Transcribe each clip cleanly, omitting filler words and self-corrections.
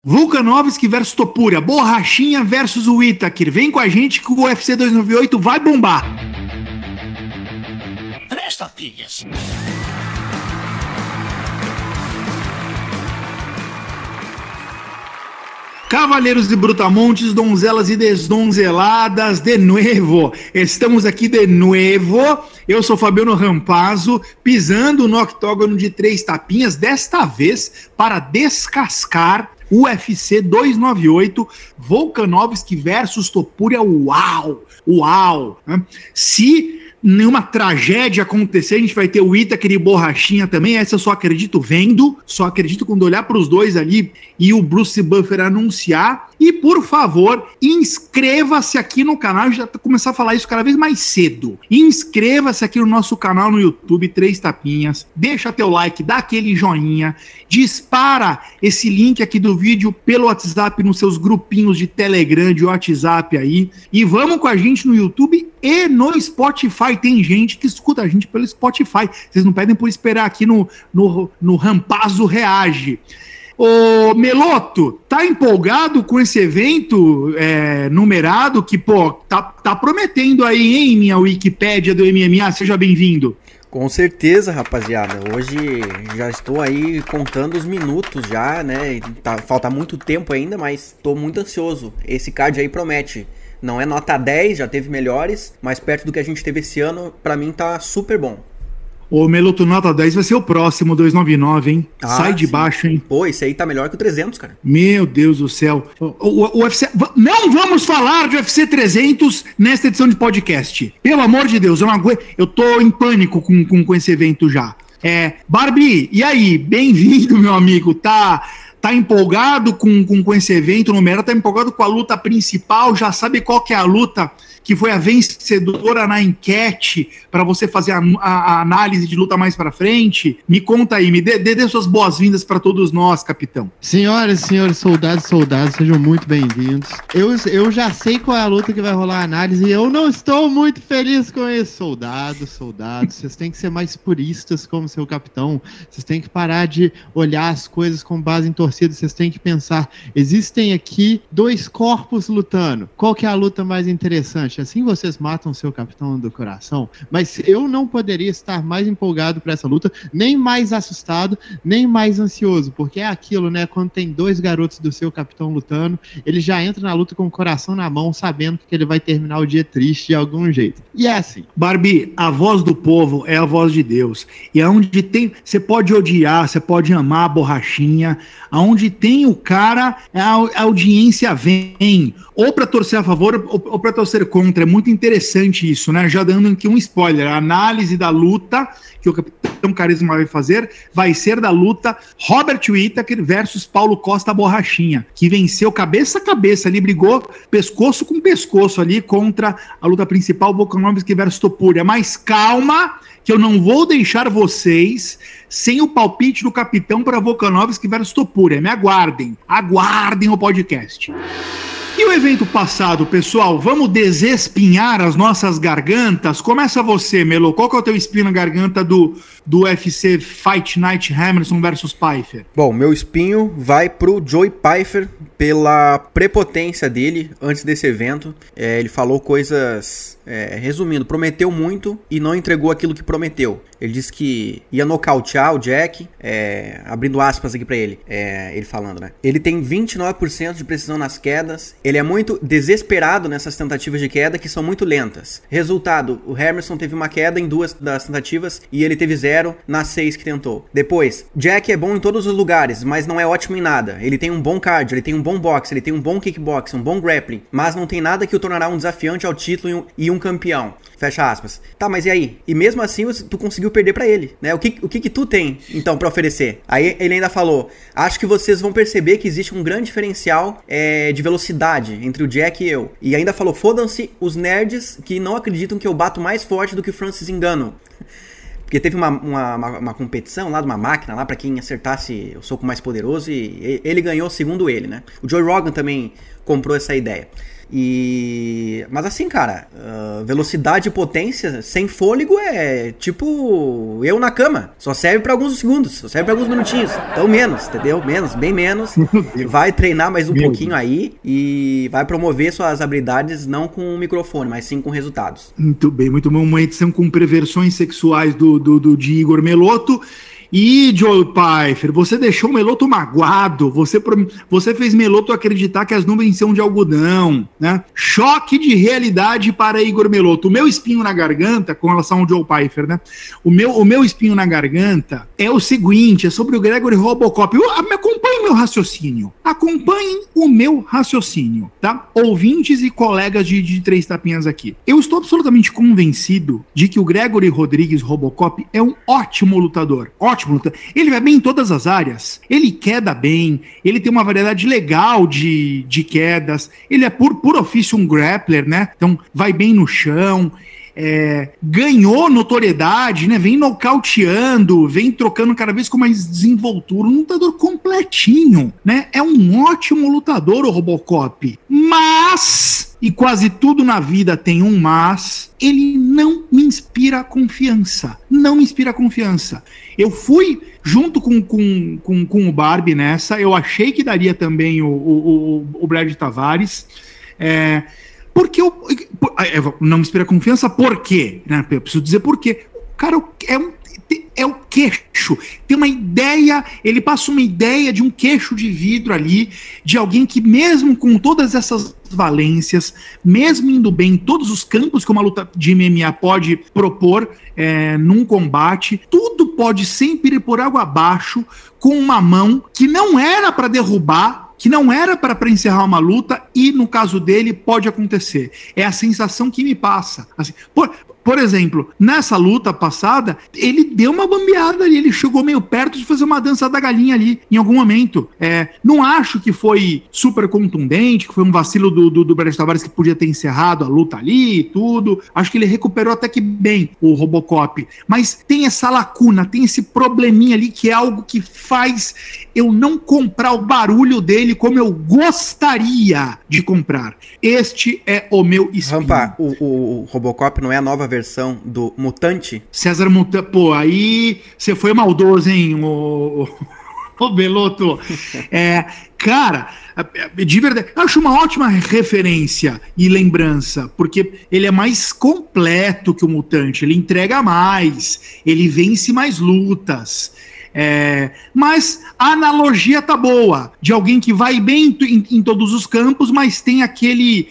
Volkanovski versus Topuria, Borrachinha versus o Whittaker. Vem com a gente que o UFC 298 vai bombar. Presta, filhas. Cavaleiros e brutamontes, donzelas e desdonzeladas, de nuevo. Estamos aqui de nuevo. Eu sou Fabiano Rampazzo, pisando no octógono de 3 tapinhas, desta vez para descascar UFC 298, Volkanovski versus Topuria. Uau! Uau! Se nenhuma tragédia acontecer, a gente vai ter o Whittaker e Borrachinha também. Essa eu só acredito vendo, só acredito quando olhar para os dois ali e o Bruce Buffer anunciar. E por favor, inscreva-se aqui no canal, já começar a falar isso cada vez mais cedo. Inscreva-se aqui no nosso canal no YouTube, 3 tapinhas, deixa teu like, dá aquele joinha, dispara esse link aqui do vídeo pelo WhatsApp nos seus grupinhos de Telegram, de WhatsApp aí, e vamos com a gente no YouTube e no Spotify. Tem gente que escuta a gente pelo Spotify, vocês não pedem por esperar aqui no Rampazzo Reage. Ô, Meloto, tá empolgado com esse evento numerado que, pô, tá prometendo aí, hein, minha Wikipédia do MMA? Seja bem-vindo. Com certeza, rapaziada. Hoje já estou aí contando os minutos já, né? Falta muito tempo ainda, mas tô muito ansioso. Esse card aí promete. Não é nota 10, já teve melhores, mas perto do que a gente teve esse ano, pra mim tá super bom. Ô, Meloto, nota 10 vai ser o próximo, 299, hein? Sai de baixo, hein? Pô, esse aí tá melhor que o 300, cara. Meu Deus do céu. O UFC... Não vamos falar de UFC 300 nesta edição de podcast. Pelo amor de Deus, eu não aguento. Eu tô em pânico com esse evento já. Barbie, e aí? Bem-vindo, meu amigo. Tá empolgado com esse evento numerado? Tá empolgado com a luta principal? Já sabe qual que é a luta que foi a vencedora na enquete para você fazer a análise de luta mais para frente? Me conta aí, me dê suas boas-vindas para todos nós, capitão. Senhoras e senhores, soldados, sejam muito bem-vindos. Eu já sei qual é a luta que vai rolar a análise e eu não estou muito feliz com isso. Soldados, vocês têm que ser mais puristas como seu capitão. Vocês têm que parar de olhar as coisas com base em torcida. Vocês têm que pensar, existem aqui 2 corpos lutando. Qual que é a luta mais interessante? Assim vocês matam seu capitão do coração, mas eu não poderia estar mais empolgado para essa luta, nem mais assustado, nem mais ansioso, porque é aquilo, né? Quando tem 2 garotos do seu capitão lutando, ele já entra na luta com o coração na mão, sabendo que ele vai terminar o dia triste de algum jeito. E é assim. Barbie, a voz do povo é a voz de Deus. E aonde tem, você pode odiar, você pode amar a Borrachinha, aonde tem o cara, a audiência vem, ou para torcer a favor ou para torcer contra. É muito interessante isso, né? Já dando aqui um spoiler, a análise da luta que o Capitão Carisma vai fazer vai ser da luta Robert Whittaker versus Paulo Costa Borrachinha, que venceu cabeça a cabeça ali, brigou pescoço com pescoço ali contra a luta principal, Volkanovski versus Topuria. Mas calma, que eu não vou deixar vocês sem o palpite do capitão para Volkanovski versus Topuria. Me aguardem o podcast. E o evento passado, pessoal, vamos desespinhar as nossas gargantas? Começa você, Melo. Qual que é o teu espinho na garganta do UFC Fight Night Hammerson versus Pyfer? Bom, meu espinho vai pro Joey Pyfer pela prepotência dele antes desse evento. Ele falou coisas... resumindo, prometeu muito e não entregou aquilo que prometeu. Ele disse que ia nocautear o Jack, abrindo aspas aqui pra ele, ele falando, né? Ele tem 29% de precisão nas quedas, ele é muito desesperado nessas tentativas de queda que são muito lentas. Resultado, o Hammerson teve uma queda em 2 das tentativas e ele teve 0 nas 6 que tentou. Depois, Jack é bom em todos os lugares, mas não é ótimo em nada. Ele tem um bom cardio, ele tem um bom boxe, ele tem um bom kickbox, um bom grappling, mas não tem nada que o tornará um desafiante ao título e um campeão. Fecha aspas. Tá, mas e aí? E mesmo assim tu conseguiu perder pra ele, né? O que tu tem, então, pra oferecer? Aí ele ainda falou, acho que vocês vão perceber que existe um grande diferencial de velocidade entre o Jack e eu. E ainda falou, fodam-se os nerds que não acreditam que eu bato mais forte do que o Francis Ngannou. Porque teve uma competição lá de uma máquina lá pra quem acertasse o soco mais poderoso e ele ganhou segundo ele, né? O Joe Rogan também comprou essa ideia. Mas assim, cara, velocidade e potência sem fôlego é tipo eu na cama. Só serve pra alguns segundos, só serve pra alguns minutinhos. Então menos, entendeu? Menos, bem menos. Vai treinar mais um pouquinho aí e vai promover suas habilidades não com o microfone, mas sim com resultados. Muito bem, muito bom. Uma edição com perversões sexuais de Igor Meloto. E, Joe Pfeiffer, você deixou o Meloto magoado, você fez Meloto acreditar que as nuvens são de algodão, né? Choque de realidade para Igor Meloto. O meu espinho na garganta, com relação ao Joe Pfeiffer, né? O meu espinho na garganta é o seguinte, é sobre o Gregory Robocop. Acompanhe o meu raciocínio, tá? Ouvintes e colegas de Três Tapinhas aqui. Eu estou absolutamente convencido de que o Gregory Rodrigues Robocop é um ótimo lutador. Ele vai bem em todas as áreas, ele queda bem, ele tem uma variedade legal de quedas, ele é por ofício um grappler, né? Então vai bem no chão, ganhou notoriedade, né? Vem nocauteando, vem trocando cada vez com mais desenvoltura, um lutador completinho, né? É um ótimo lutador o Robocop, mas, e quase tudo na vida tem um mas, ele não me inspira confiança, Eu fui junto com o Barbie nessa, eu achei que daria também o Brad Tavares, porque não me inspira confiança, por quê? Né? Eu preciso dizer por quê. O cara é o queixo, tem uma ideia, ele passa uma ideia de um queixo de vidro ali, de alguém que mesmo com todas essas valências, mesmo indo bem em todos os campos que uma luta de MMA pode propor num combate, tudo pode sempre ir por água abaixo com uma mão que não era para derrubar, que não era para encerrar uma luta, e no caso dele pode acontecer. É a sensação que me passa. Assim, por exemplo, nessa luta passada, ele deu uma bambeada ali, ele chegou meio perto de fazer uma dança da galinha ali, em algum momento. Não acho que foi super contundente, que foi um vacilo do Brad Tavares que podia ter encerrado a luta ali e tudo. Acho que ele recuperou até que bem o Robocop. Mas tem essa lacuna, tem esse probleminha ali que é algo que faz eu não comprar o barulho dele como eu gostaria de comprar. Este é o meu espinho. Rampa, o Robocop não é a nova versão do Mutante? César Mutante, pô, aí você foi maldoso, hein, o Beloto. Cara, de verdade, eu acho uma ótima referência e lembrança, porque ele é mais completo que o Mutante, ele entrega mais, ele vence mais lutas. Mas a analogia tá boa, de alguém que vai bem em todos os campos, mas tem aquele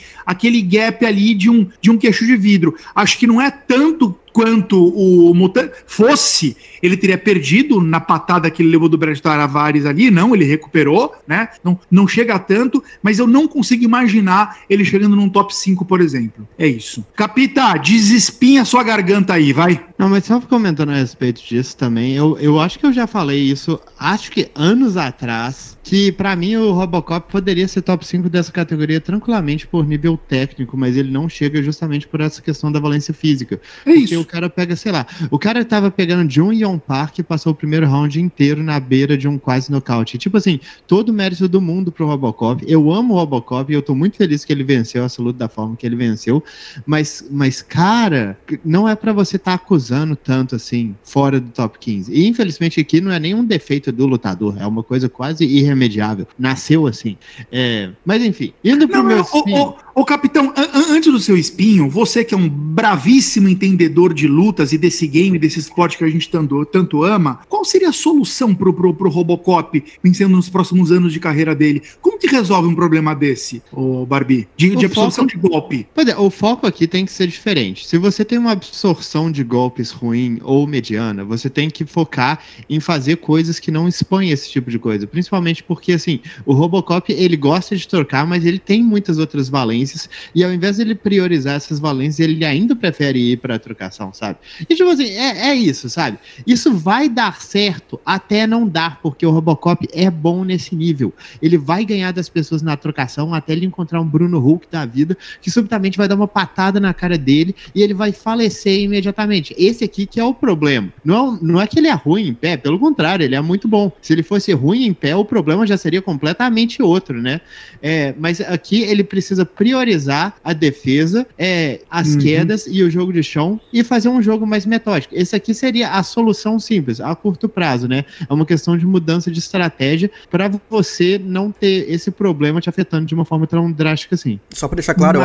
gap ali de um queixo de vidro. Acho que não é tanto quanto o Mutante fosse, ele teria perdido na patada que ele levou do Brad Tavares ali, não, ele recuperou, né? Não chega a tanto, mas eu não consigo imaginar ele chegando num top 5, por exemplo. É isso. Capita, desespinha sua garganta aí, vai. Não, mas só comentando a respeito disso também, eu acho que eu já falei isso, acho que anos atrás, que pra mim o Robocop poderia ser top 5 dessa categoria tranquilamente por nível técnico, mas ele não chega justamente por essa questão da valência física. Porque o cara pega, sei lá, o cara tava pegando Jun Yong Park e passou o primeiro round inteiro na beira de um quase nocaute. Tipo assim, todo o mérito do mundo pro Robocop. Eu amo o Robocop e eu tô muito feliz que ele venceu essa luta da forma que ele venceu, mas cara, não é pra você estar acusando tanto assim, fora do top 15. E infelizmente aqui não é nenhum defeito do lutador, é uma coisa quase irremediável. Nasceu assim. Mas enfim, indo pro meu espinho... Ô capitão, antes do seu espinho, você que é um bravíssimo entendedor de lutas e desse game, desse esporte que a gente tanto ama, qual seria a solução pro Robocop, pensando nos próximos anos de carreira dele? Como que resolve um problema desse, ô Barbie? De absorção de golpe? Pois é, o foco aqui tem que ser diferente. Se você tem uma absorção de golpes ruim ou mediana, você tem que focar em fazer coisas que não expõem esse tipo de coisa. Principalmente porque, assim, o Robocop, ele gosta de trocar, mas ele tem muitas outras valências, e ao invés de ele priorizar essas valências, ele ainda prefere ir pra trocação, sabe? E tipo assim, é isso, sabe? Isso vai dar certo até não dar, porque o Robocop é bom nesse nível. Ele vai ganhar das pessoas na trocação até ele encontrar um Bruno Hulk da vida, que subitamente vai dar uma patada na cara dele e ele vai falecer imediatamente. Esse aqui que é o problema. Não é que ele é ruim em pé, pelo contrário, ele é muito bom. Se ele fosse ruim em pé, o problema já seria completamente outro, né? Mas aqui ele precisa priorizar priorizar a defesa, as quedas e o jogo de chão e fazer um jogo mais metódico. Esse aqui seria a solução simples, a curto prazo, né? É uma questão de mudança de estratégia para você não ter esse problema te afetando de uma forma tão drástica assim. Só pra deixar claro,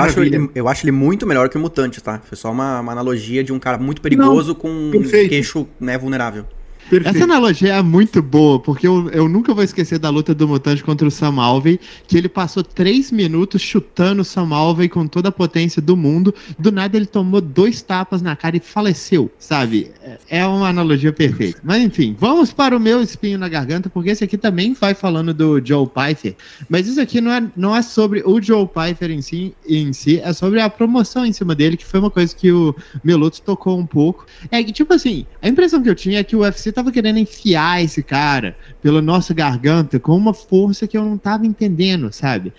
eu acho ele muito melhor que o Mutante, tá? Foi só uma analogia de um cara muito perigoso com um queixo, né, vulnerável. Perfeito. Essa analogia é muito boa, porque eu nunca vou esquecer da luta do Mutante contra o Sam Alvey, que ele passou 3 minutos chutando o Sam Alvey com toda a potência do mundo, do nada ele tomou 2 tapas na cara e faleceu, sabe? É uma analogia perfeita. Mas enfim, vamos para o meu espinho na garganta, porque esse aqui também vai falando do Joe Pyfer, mas isso aqui não é sobre o Joe Pyfer em si, é sobre a promoção em cima dele, que foi uma coisa que o Meloto tocou um pouco. É que, tipo assim, a impressão que eu tinha é que o UFC tava querendo enfiar esse cara pela nossa garganta com uma força que eu não tava entendendo, sabe?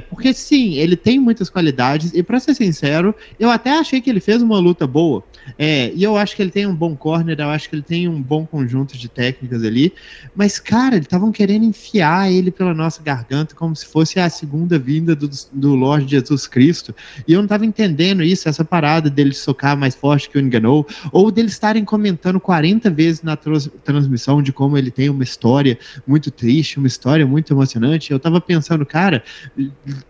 Porque sim, ele tem muitas qualidades e, pra ser sincero, eu até achei que ele fez uma luta boa. E eu acho que ele tem um bom corner, eu acho que ele tem um bom conjunto de técnicas ali, mas, cara, eles estavam querendo enfiar ele pela nossa garganta como se fosse a segunda vinda do Lorde Jesus Cristo, e eu não tava entendendo isso, essa parada dele socar mais forte que o Ngannou, ou deles estarem comentando 40 vezes na transmissão de como ele tem uma história muito triste, uma história muito emocionante. Eu tava pensando, cara,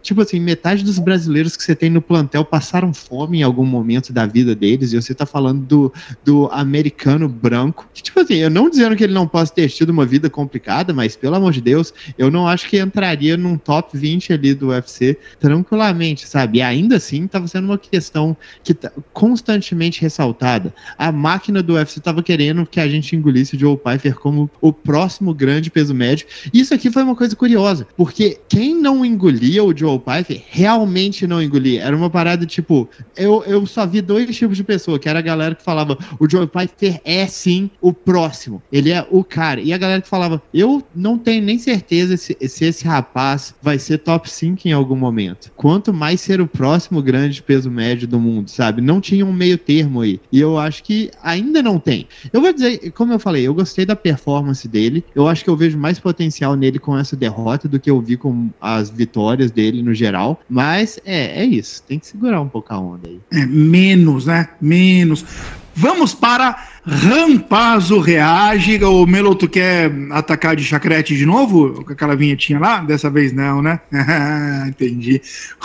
tipo assim, metade dos brasileiros que você tem no plantel passaram fome em algum momento da vida deles, e você tá falando do americano branco, que, tipo assim, eu não dizendo que ele não possa ter tido uma vida complicada, mas, pelo amor de Deus, eu não acho que entraria num top 20 ali do UFC tranquilamente, sabe? E ainda assim, tava sendo uma questão que tá constantemente ressaltada. A máquina do UFC tava querendo que a gente engolisse o Joe Pyfer como o próximo grande peso médio. Isso aqui foi uma coisa curiosa, porque quem não engolia o Joe Pyfer realmente não engolia. Era uma parada tipo, eu só vi 2 tipos de pessoa, que era a galera que falava, o Joe Pyfer é sim o próximo, ele é o cara, e a galera que falava, eu não tenho nem certeza se esse rapaz vai ser top 5 em algum momento, quanto mais ser o próximo grande peso médio do mundo, sabe? Não tinha um meio termo aí, e eu acho que ainda não tem. Eu vou dizer, como eu falei, eu gostei da performance dele, eu acho que eu vejo mais potencial nele com essa derrota do que eu vi com as vitórias dele no geral, mas é isso, tem que segurar um pouco a onda aí. Menos, né? Menos. Vamos para Rampazzo Reage. O Meloto quer atacar de chacrete de novo? Com aquela vinhetinha lá? Dessa vez não, né? Entendi.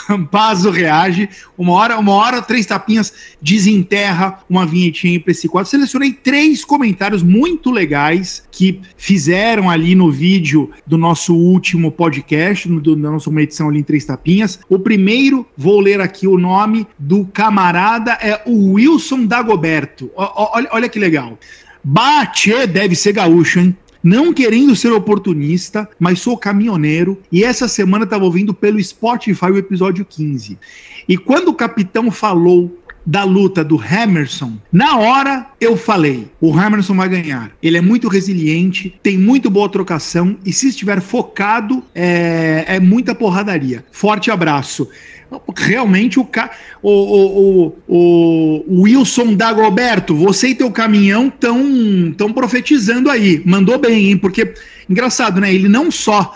Rampazzo Reage. Uma hora, 3 tapinhas, desenterra uma vinhetinha para esse quadro. Selecionei 3 comentários muito legais que fizeram ali no vídeo do nosso último podcast, da nossa edição ali em 3 tapinhas. O primeiro, vou ler aqui o nome do camarada, é o Wilson Dagoberto. Olha que legal. Batê deve ser gaúcho, hein? Não querendo ser oportunista, mas sou caminhoneiro e essa semana estava ouvindo pelo Spotify o episódio 15. E quando o capitão falou da luta do Hammerson, na hora eu falei, o Hammerson vai ganhar. Ele é muito resiliente, tem muito boa trocação e se estiver focado, é muita porradaria. Forte abraço. Realmente o Wilson Dagoberto, você e teu caminhão tão profetizando aí, mandou bem, hein? Porque, engraçado, né? Ele não só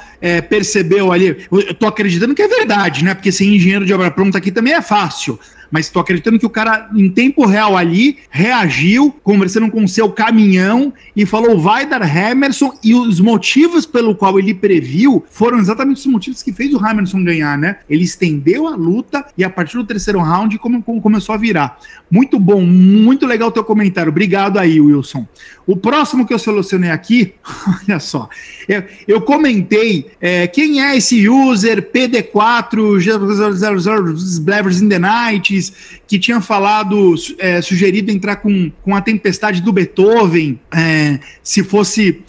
percebeu ali, eu tô acreditando que é verdade, né? Porque ser engenheiro de obra pronta aqui também é fácil. Mas estou acreditando que o cara, em tempo real ali, reagiu, conversando com o seu caminhão e falou, vai dar Hammerson, e os motivos pelo qual ele previu foram exatamente os motivos que fez o Hammerson ganhar, né? Ele estendeu a luta e a partir do 3º round começou a virar. Muito bom, muito legal o teu comentário. Obrigado aí, Wilson. O próximo que eu selecionei aqui, olha só, eu comentei quem é esse user PD4 Blavers in the Night, que tinha falado, sugerido entrar com a Tempestade do Beethoven, se fosse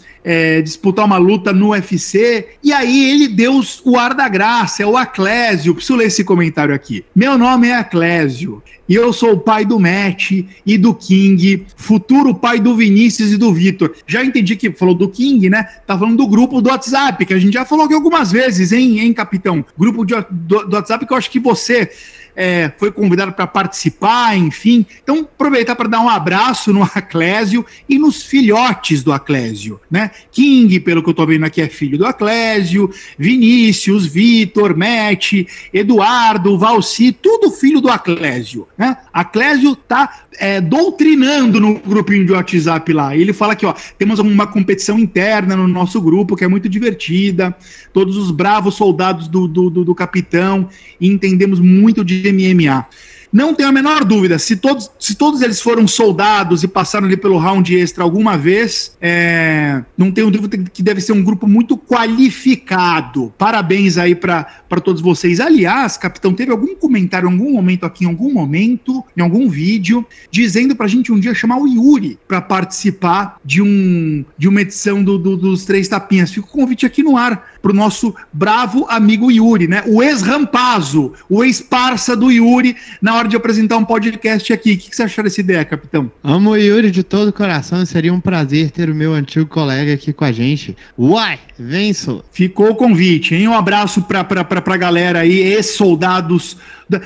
disputar uma luta no UFC, e aí ele deu o ar da graça, é o Aclésio. Preciso ler esse comentário aqui. Meu nome é Aclésio, e eu sou o pai do Matt e do King, futuro pai do Vinícius e do Vitor. Já entendi que falou do King, né? Tá falando do grupo do WhatsApp, que a gente já falou aqui algumas vezes, hein, capitão? Grupo do WhatsApp que eu acho que você foi convidado para participar, enfim. Então, aproveitar para dar um abraço no Aclésio e nos filhotes do Aclésio, né? King, pelo que eu tô vendo aqui, é filho do Aclésio, Vinícius, Vitor, Mete, Eduardo, Valci, tudo filho do Aclésio, né? Aclésio tá doutrinando no grupinho de WhatsApp lá. Ele fala que, ó, temos uma competição interna no nosso grupo que é muito divertida, todos os bravos soldados do capitão, e entendemos muito de MMA. Não tenho a menor dúvida, se todos eles foram soldados e passaram ali pelo round extra alguma vez, não tenho dúvida que deve ser um grupo muito qualificado. Parabéns aí para todos vocês. Aliás, capitão, teve algum comentário em algum momento aqui, em algum vídeo, dizendo pra gente um dia chamar o Yuri para participar de uma edição dos Três Tapinhas. Fica o convite aqui no ar pro nosso bravo amigo Yuri, né? O ex-Rampazzo, o ex-parça do Yuri, na hora de apresentar um podcast aqui. O que você achou dessa ideia, capitão? Amo o Yuri de todo o coração, seria um prazer ter o meu antigo colega aqui com a gente. Uai, venço! Ficou o convite, hein? Um abraço pra galera aí, ex-soldados.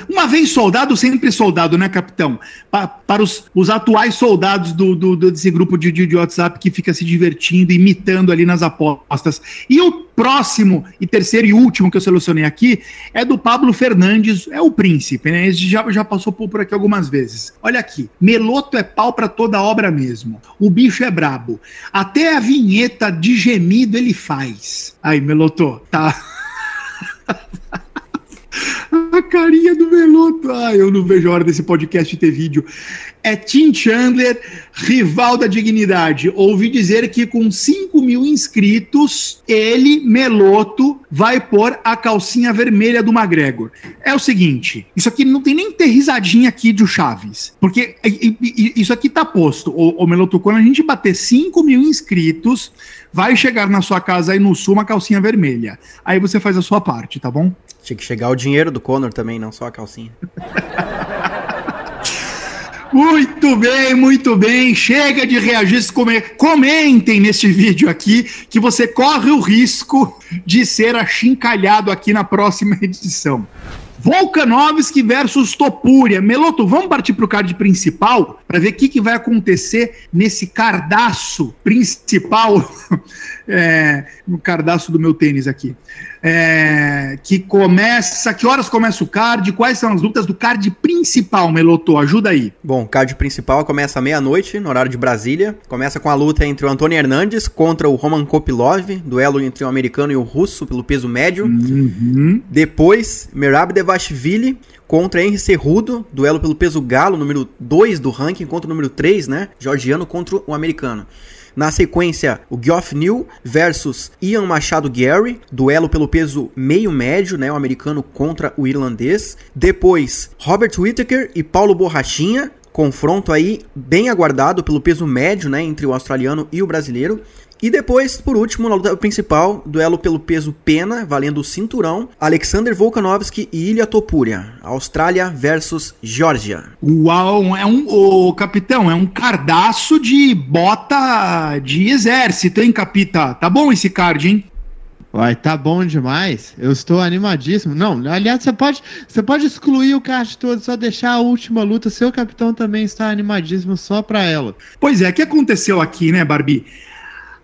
Uma vez soldado, sempre soldado, né, capitão? Para os atuais soldados desse grupo de WhatsApp que fica se divertindo, imitando ali nas apostas. E o próximo, e terceiro e último que eu selecionei aqui, é do Pablo Fernandes, é o príncipe, né? Ele já passou por aqui algumas vezes. Olha aqui, Meloto é pau pra toda obra mesmo. O bicho é brabo. Até a vinheta de gemido ele faz. Aí, Meloto, tá... A carinha do Meloto. Eu não vejo a hora desse podcast ter vídeo. É Tim Chandler, rival da dignidade. Ouvi dizer que com 5 mil inscritos, ele, Meloto, vai pôr a calcinha vermelha do McGregor. É o seguinte, isso aqui não tem nem ter risadinha aqui do Chaves. Porque isso aqui tá posto. Ô Meloto, quando a gente bater 5 mil inscritos, vai chegar na sua casa aí no sul uma calcinha vermelha. Aí você faz a sua parte, tá bom? Tinha que chegar o dinheiro do Conor também, não só a calcinha. Muito bem. Chega de reagir, comentem neste vídeo aqui que você corre o risco de ser achincalhado aqui na próxima edição. Volkanovski versus Topuria. Meloto, vamos partir para o card principal para ver o que vai acontecer nesse cardaço principal, no cardaço do meu tênis aqui. Que horas começa o card? Quais são as lutas do card principal, Meloto? Ajuda aí. Bom, o card principal começa à meia-noite, no horário de Brasília. Começa com a luta entre o Antônio Hernandes contra o Roman Kopylov, duelo entre o americano e o russo pelo peso médio. Uhum. Depois, Merab Devashvili contra Henry Cejudo, duelo pelo peso galo, número 2 do ranking contra o número 3, né? Georgiano contra o americano. Na sequência, o Geoff Neal versus Ian Machado Gary, duelo pelo peso meio-médio, né, o americano contra o irlandês. Depois, Robert Whittaker e Paulo Borrachinha, confronto aí bem aguardado pelo peso médio, né, entre o australiano e o brasileiro. E depois, por último, na luta principal, duelo pelo peso pena, valendo o cinturão, Alexander Volkanovski e Ilia Topuria, Austrália versus Geórgia. Uau, capitão, é um cardaço de bota de exército, hein, capita? Tá bom esse card, hein? Vai, tá bom demais. Eu estou animadíssimo. Não, aliás, você pode excluir o card todo, só deixar a última luta. Seu capitão também está animadíssimo só pra ela. Pois é, o que aconteceu aqui, né, Barbie?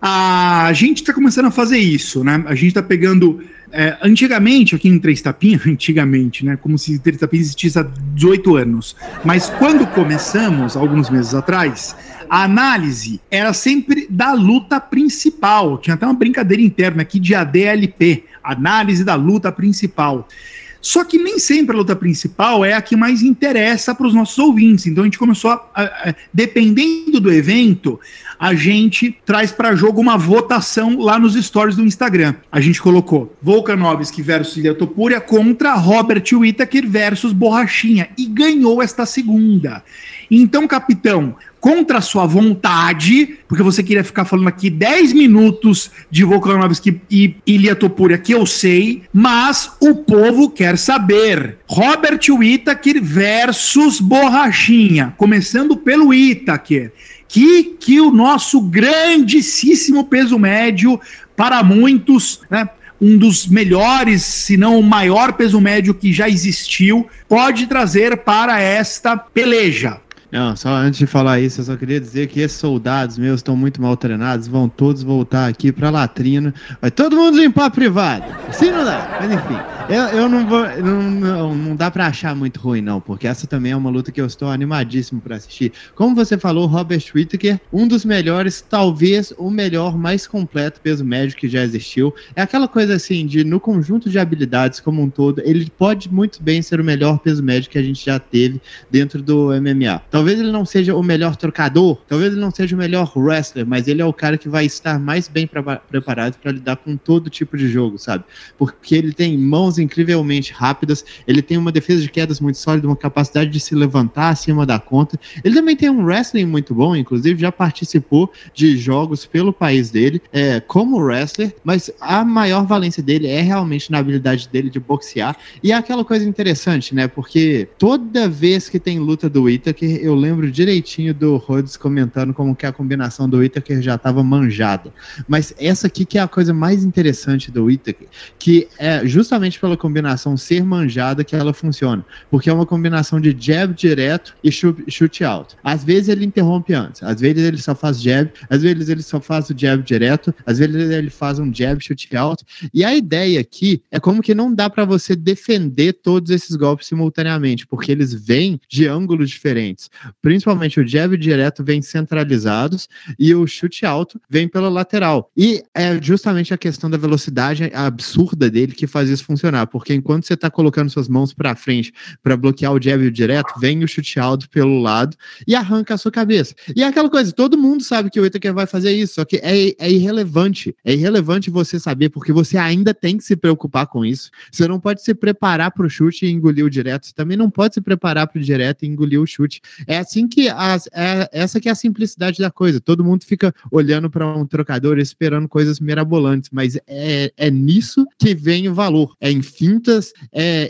A gente está começando a fazer isso, né? A gente está pegando... antigamente, aqui em Três Tapinhas, antigamente, né? Como se Três Tapinhas existisse há 18 anos. Mas quando começamos, alguns meses atrás, a análise era sempre da luta principal. Tinha até uma brincadeira interna aqui de ADLP, análise da luta principal. Só que nem sempre a luta principal é a que mais interessa para os nossos ouvintes. Então a gente começou dependendo do evento, a gente traz para jogo uma votação lá nos stories do Instagram. A gente colocou Volkanovski versus Ilia Topuria contra Robert Whittaker versus Borrachinha e ganhou esta segunda. Então, capitão, contra a sua vontade, porque você queria ficar falando aqui 10 minutos de Volkanovski e Ilia Topuria, que eu sei, mas o povo quer saber. Robert Whittaker versus Borrachinha, começando pelo Whittaker, que o nosso grandíssimo peso médio, para muitos, né, um dos melhores, se não o maior peso médio que já existiu, pode trazer para esta peleja? Não, só antes de falar isso, eu só queria dizer que esses soldados meus estão muito mal treinados, vão todos voltar aqui pra latrina, vai todo mundo limpar a privada. Assim não dá, mas enfim, eu não vou, não dá pra achar muito ruim não, porque essa também é uma luta que eu estou animadíssimo pra assistir. Como você falou, Robert Whittaker, um dos melhores, talvez o melhor, mais completo peso médio que já existiu. É aquela coisa assim, no conjunto de habilidades como um todo, ele pode muito bem ser o melhor peso médio que a gente já teve dentro do MMA. Talvez ele não seja o melhor trocador, talvez ele não seja o melhor wrestler, mas ele é o cara que vai estar mais bem preparado para lidar com todo tipo de jogo, sabe? Porque ele tem mãos incrivelmente rápidas, ele tem uma defesa de quedas muito sólida, uma capacidade de se levantar acima da conta. Ele também tem um wrestling muito bom, inclusive já participou de jogos pelo país dele, como wrestler, mas a maior valência dele é realmente na habilidade dele de boxear. E é aquela coisa interessante, né? Porque toda vez que tem luta do Whittaker, eu lembro direitinho do Rhodes comentando como que a combinação do Whittaker já estava manjada. Mas essa aqui que é a coisa mais interessante do Whittaker, que é justamente pela combinação ser manjada que ela funciona. Porque é uma combinação de jab direto e chute alto. Às vezes ele interrompe antes, às vezes ele só faz jab, às vezes ele só faz o jab direto, às vezes ele faz um jab, chute alto. E a ideia aqui é como que não dá para você defender todos esses golpes simultaneamente, porque eles vêm de ângulos diferentes. Principalmente o jab direto vem centralizados e o chute alto vem pela lateral. E é justamente a questão da velocidade absurda dele que faz isso funcionar, porque enquanto você está colocando suas mãos para frente para bloquear o jab direto, vem o chute alto pelo lado e arranca a sua cabeça. E é aquela coisa, todo mundo sabe que o Whittaker vai fazer isso, só que é irrelevante. É irrelevante você saber, porque você ainda tem que se preocupar com isso. Você não pode se preparar para o chute e engolir o direto, você também não pode se preparar para o direto e engolir o chute. É assim que essa que é a simplicidade da coisa. Todo mundo fica olhando para um trocador esperando coisas mirabolantes, mas é nisso que vem o valor. É em fintas,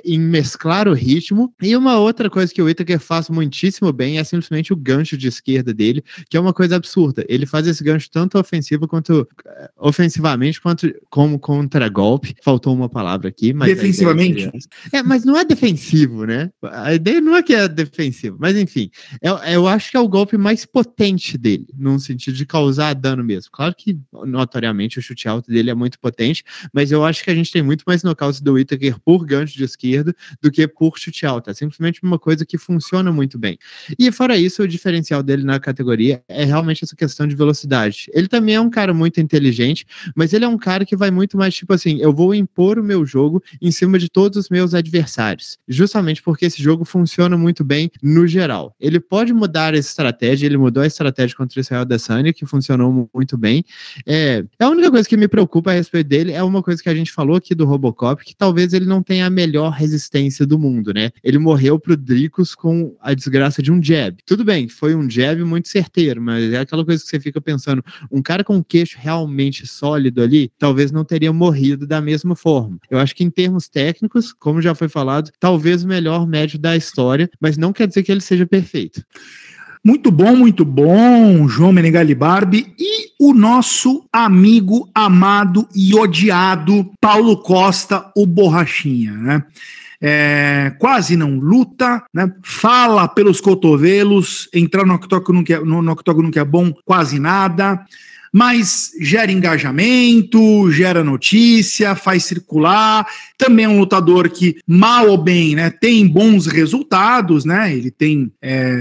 em mesclar o ritmo. E uma outra coisa que o Whittaker faz muitíssimo bem é simplesmente o gancho de esquerda dele, que é uma coisa absurda. Ele faz esse gancho tanto ofensivamente quanto como contra-golpe. Faltou uma palavra aqui. Mas defensivamente? Mas não é defensivo, né? A ideia não é que é defensivo, mas enfim. Eu acho que é o golpe mais potente dele, no sentido de causar dano mesmo. Claro que, notoriamente, o chute alto dele é muito potente, mas eu acho que a gente tem muito mais nocautes do Whittaker por gancho de esquerda do que por chute alto. É simplesmente uma coisa que funciona muito bem. E fora isso, o diferencial dele na categoria é realmente essa questão de velocidade. Ele também é um cara muito inteligente, mas ele é um cara que vai muito mais tipo assim, eu vou impor o meu jogo em cima de todos os meus adversários. Justamente porque esse jogo funciona muito bem no geral. Ele pode mudar essa estratégia, ele mudou a estratégia contra o Israel Adesanya, que funcionou muito bem. A única coisa que me preocupa a respeito dele é uma coisa que a gente falou aqui do Robocop, que talvez ele não tenha a melhor resistência do mundo, né? Ele morreu pro Dricus com a desgraça de um jab. Tudo bem, foi um jab muito certeiro, mas é aquela coisa que você fica pensando, um cara com um queixo realmente sólido ali, talvez não teria morrido da mesma forma. Eu acho que em termos técnicos, como já foi falado, talvez o melhor médio da história, mas não quer dizer que ele seja perfeito. Muito bom, João Menegali Barbi. E o nosso amigo, amado e odiado Paulo Costa, o Borrachinha, né? Quase não luta, né? Fala pelos cotovelos, entrar no octógono que é bom, quase nada. Mas gera engajamento, gera notícia, faz circular. Também é um lutador que, mal ou bem, né, tem bons resultados, né? Ele tem,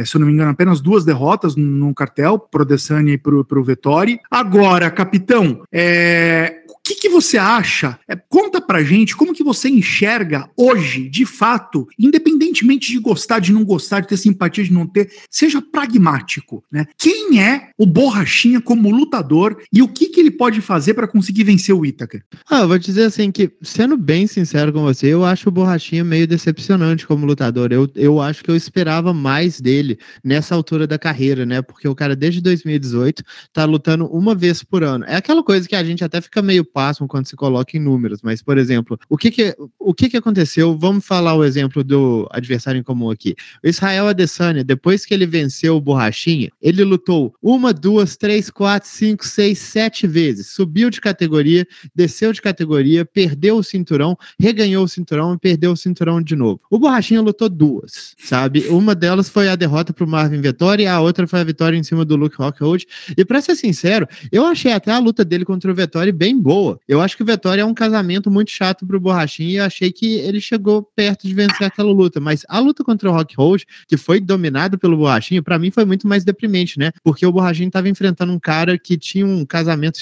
se eu não me engano, apenas 2 derrotas no cartel, pro Adesanya e pro Vettori. Agora, capitão, o que você acha? Conta pra gente como que você enxerga hoje, de fato, independentemente de gostar, de não gostar, de ter simpatia, de não ter, seja pragmático, né? Quem é o Borrachinha como lutador e o que ele pode fazer para conseguir vencer o Whittaker? Eu vou dizer assim que, sendo bem sincero com você, eu acho o Borrachinha meio decepcionante como lutador. Eu acho que eu esperava mais dele nessa altura da carreira, né? Porque o cara desde 2018 tá lutando uma vez por ano. É aquela coisa que a gente até fica meio pasmo quando se coloca em números, mas, por exemplo, o que aconteceu? Vamos falar o exemplo do adversário em comum aqui. O Israel Adesanya, depois que ele venceu o Borrachinha, ele lutou 1, 2, 3, 4, 5, 6, 7 vezes. Subiu de categoria, desceu de categoria, perdeu o cinturão, reganhou o cinturão e perdeu o cinturão de novo. O Borrachinha lutou 2, sabe? Uma delas foi a derrota pro Marvin Vettori e a outra foi a vitória em cima do Luke Rockhold. E pra ser sincero, eu achei até a luta dele contra o Vettori bem boa. Eu acho que o Vettori é um casamento muito chato pro Borrachinha e eu achei que ele chegou perto de vencer aquela luta. Mas a luta contra o Rockhold, que foi dominado pelo Borrachinha, pra mim foi muito mais deprimente, né? Porque o Borrachinha tava enfrentando um cara que tinha um casamento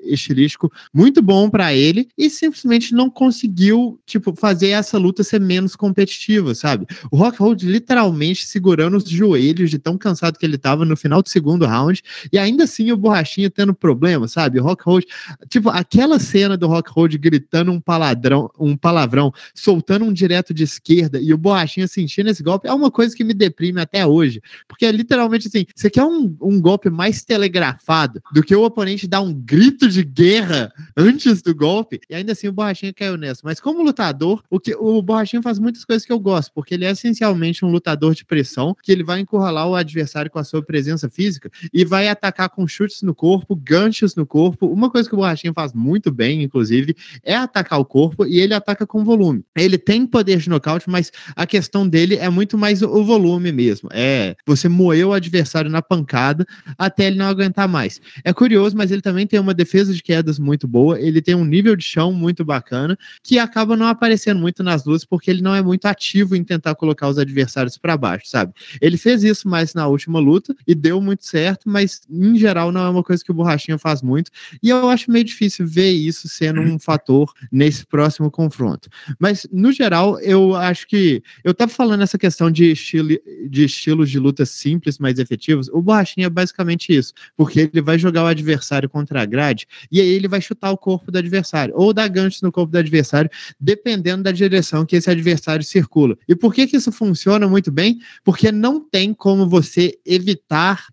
estilístico muito bom pra ele e simplesmente não conseguiu, tipo, fazer essa luta ser menos competitiva, sabe? O Rockhold literalmente segurando os joelhos de tão cansado que ele tava no final do segundo round e ainda assim o Borrachinha tendo problema, sabe? O Rockhold, tipo, aquela cena do Rockhold gritando um palavrão, soltando um direto de esquerda e o Borrachinha sentindo esse golpe é uma coisa que me deprime até hoje, porque é literalmente assim, você quer um golpe mais telegrafado do que o oponente dar um grito de guerra antes do golpe, e ainda assim o Borrachinha caiu nessa. Mas como lutador, o Borrachinha faz muitas coisas que eu gosto, porque ele é essencialmente um lutador de pressão, que ele vai encurralar o adversário com a sua presença física e vai atacar com chutes no corpo, ganchos no corpo. Uma coisa que o Borrachinha faz muito bem, inclusive, é atacar o corpo, e ele ataca com volume. Ele tem poder de nocaute, mas a questão dele é muito mais o volume mesmo. É você moer o adversário na pancada até ele não aguentar mais. É curioso, mas ele também tem uma defesa de quedas muito boa, ele tem um nível de chão muito bacana, que acaba não aparecendo muito nas lutas, porque ele não é muito ativo em tentar colocar os adversários para baixo, sabe? Ele fez isso mais na última luta e deu muito certo, mas em geral não é uma coisa que o Borrachinha faz muito, e eu acho meio difícil ver isso sendo um fator nesse próximo confronto. Mas, no geral, eu acho que eu tava falando essa questão de estilos de luta simples, mais efetivos. O Borrachinha é basicamente isso, porque ele vai jogar o adversário contra a grade e aí ele vai chutar o corpo do adversário, ou dar ganchos no corpo do adversário, dependendo da direção que esse adversário circula. E por que isso funciona muito bem? Porque não tem como você evitar,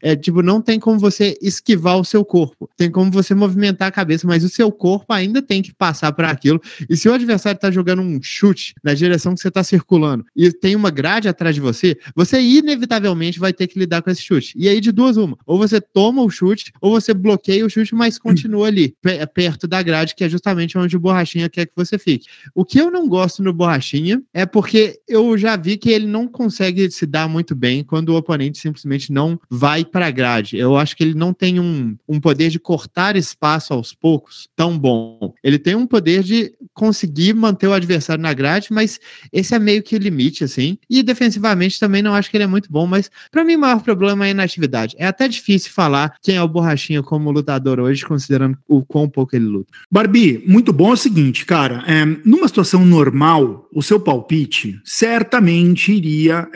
não tem como você esquivar o seu corpo, tem como você movimentar a cabeça, mas o seu corpo ainda tem que passar por aquilo, e se o adversário tá jogando um chute na direção que você tá circulando e tem uma grade atrás de você, você inevitavelmente vai ter que lidar com esse chute. E aí de duas uma, ou você toma o chute, ou você bloqueia o chute, mas continua ali, perto da grade, que é justamente onde o Borrachinha quer que você fique. O que eu não gosto no Borrachinha é porque eu já vi que ele não consegue se dar muito bem quando o oponente simplesmente não vai pra grade. Eu acho que ele não tem um poder de cortar espaço aos poucos tão bom. Ele tem um poder de conseguir manter o adversário na grade, mas esse é meio que o limite, assim. E defensivamente também não acho que ele é muito bom, mas pra mim o maior problema é a inatividade. É até difícil falar quem é o Borrachinha como lutador hoje, considerando o quão pouco ele luta. Barbie, muito bom é o seguinte, cara, numa situação normal, o seu palpite certamente iria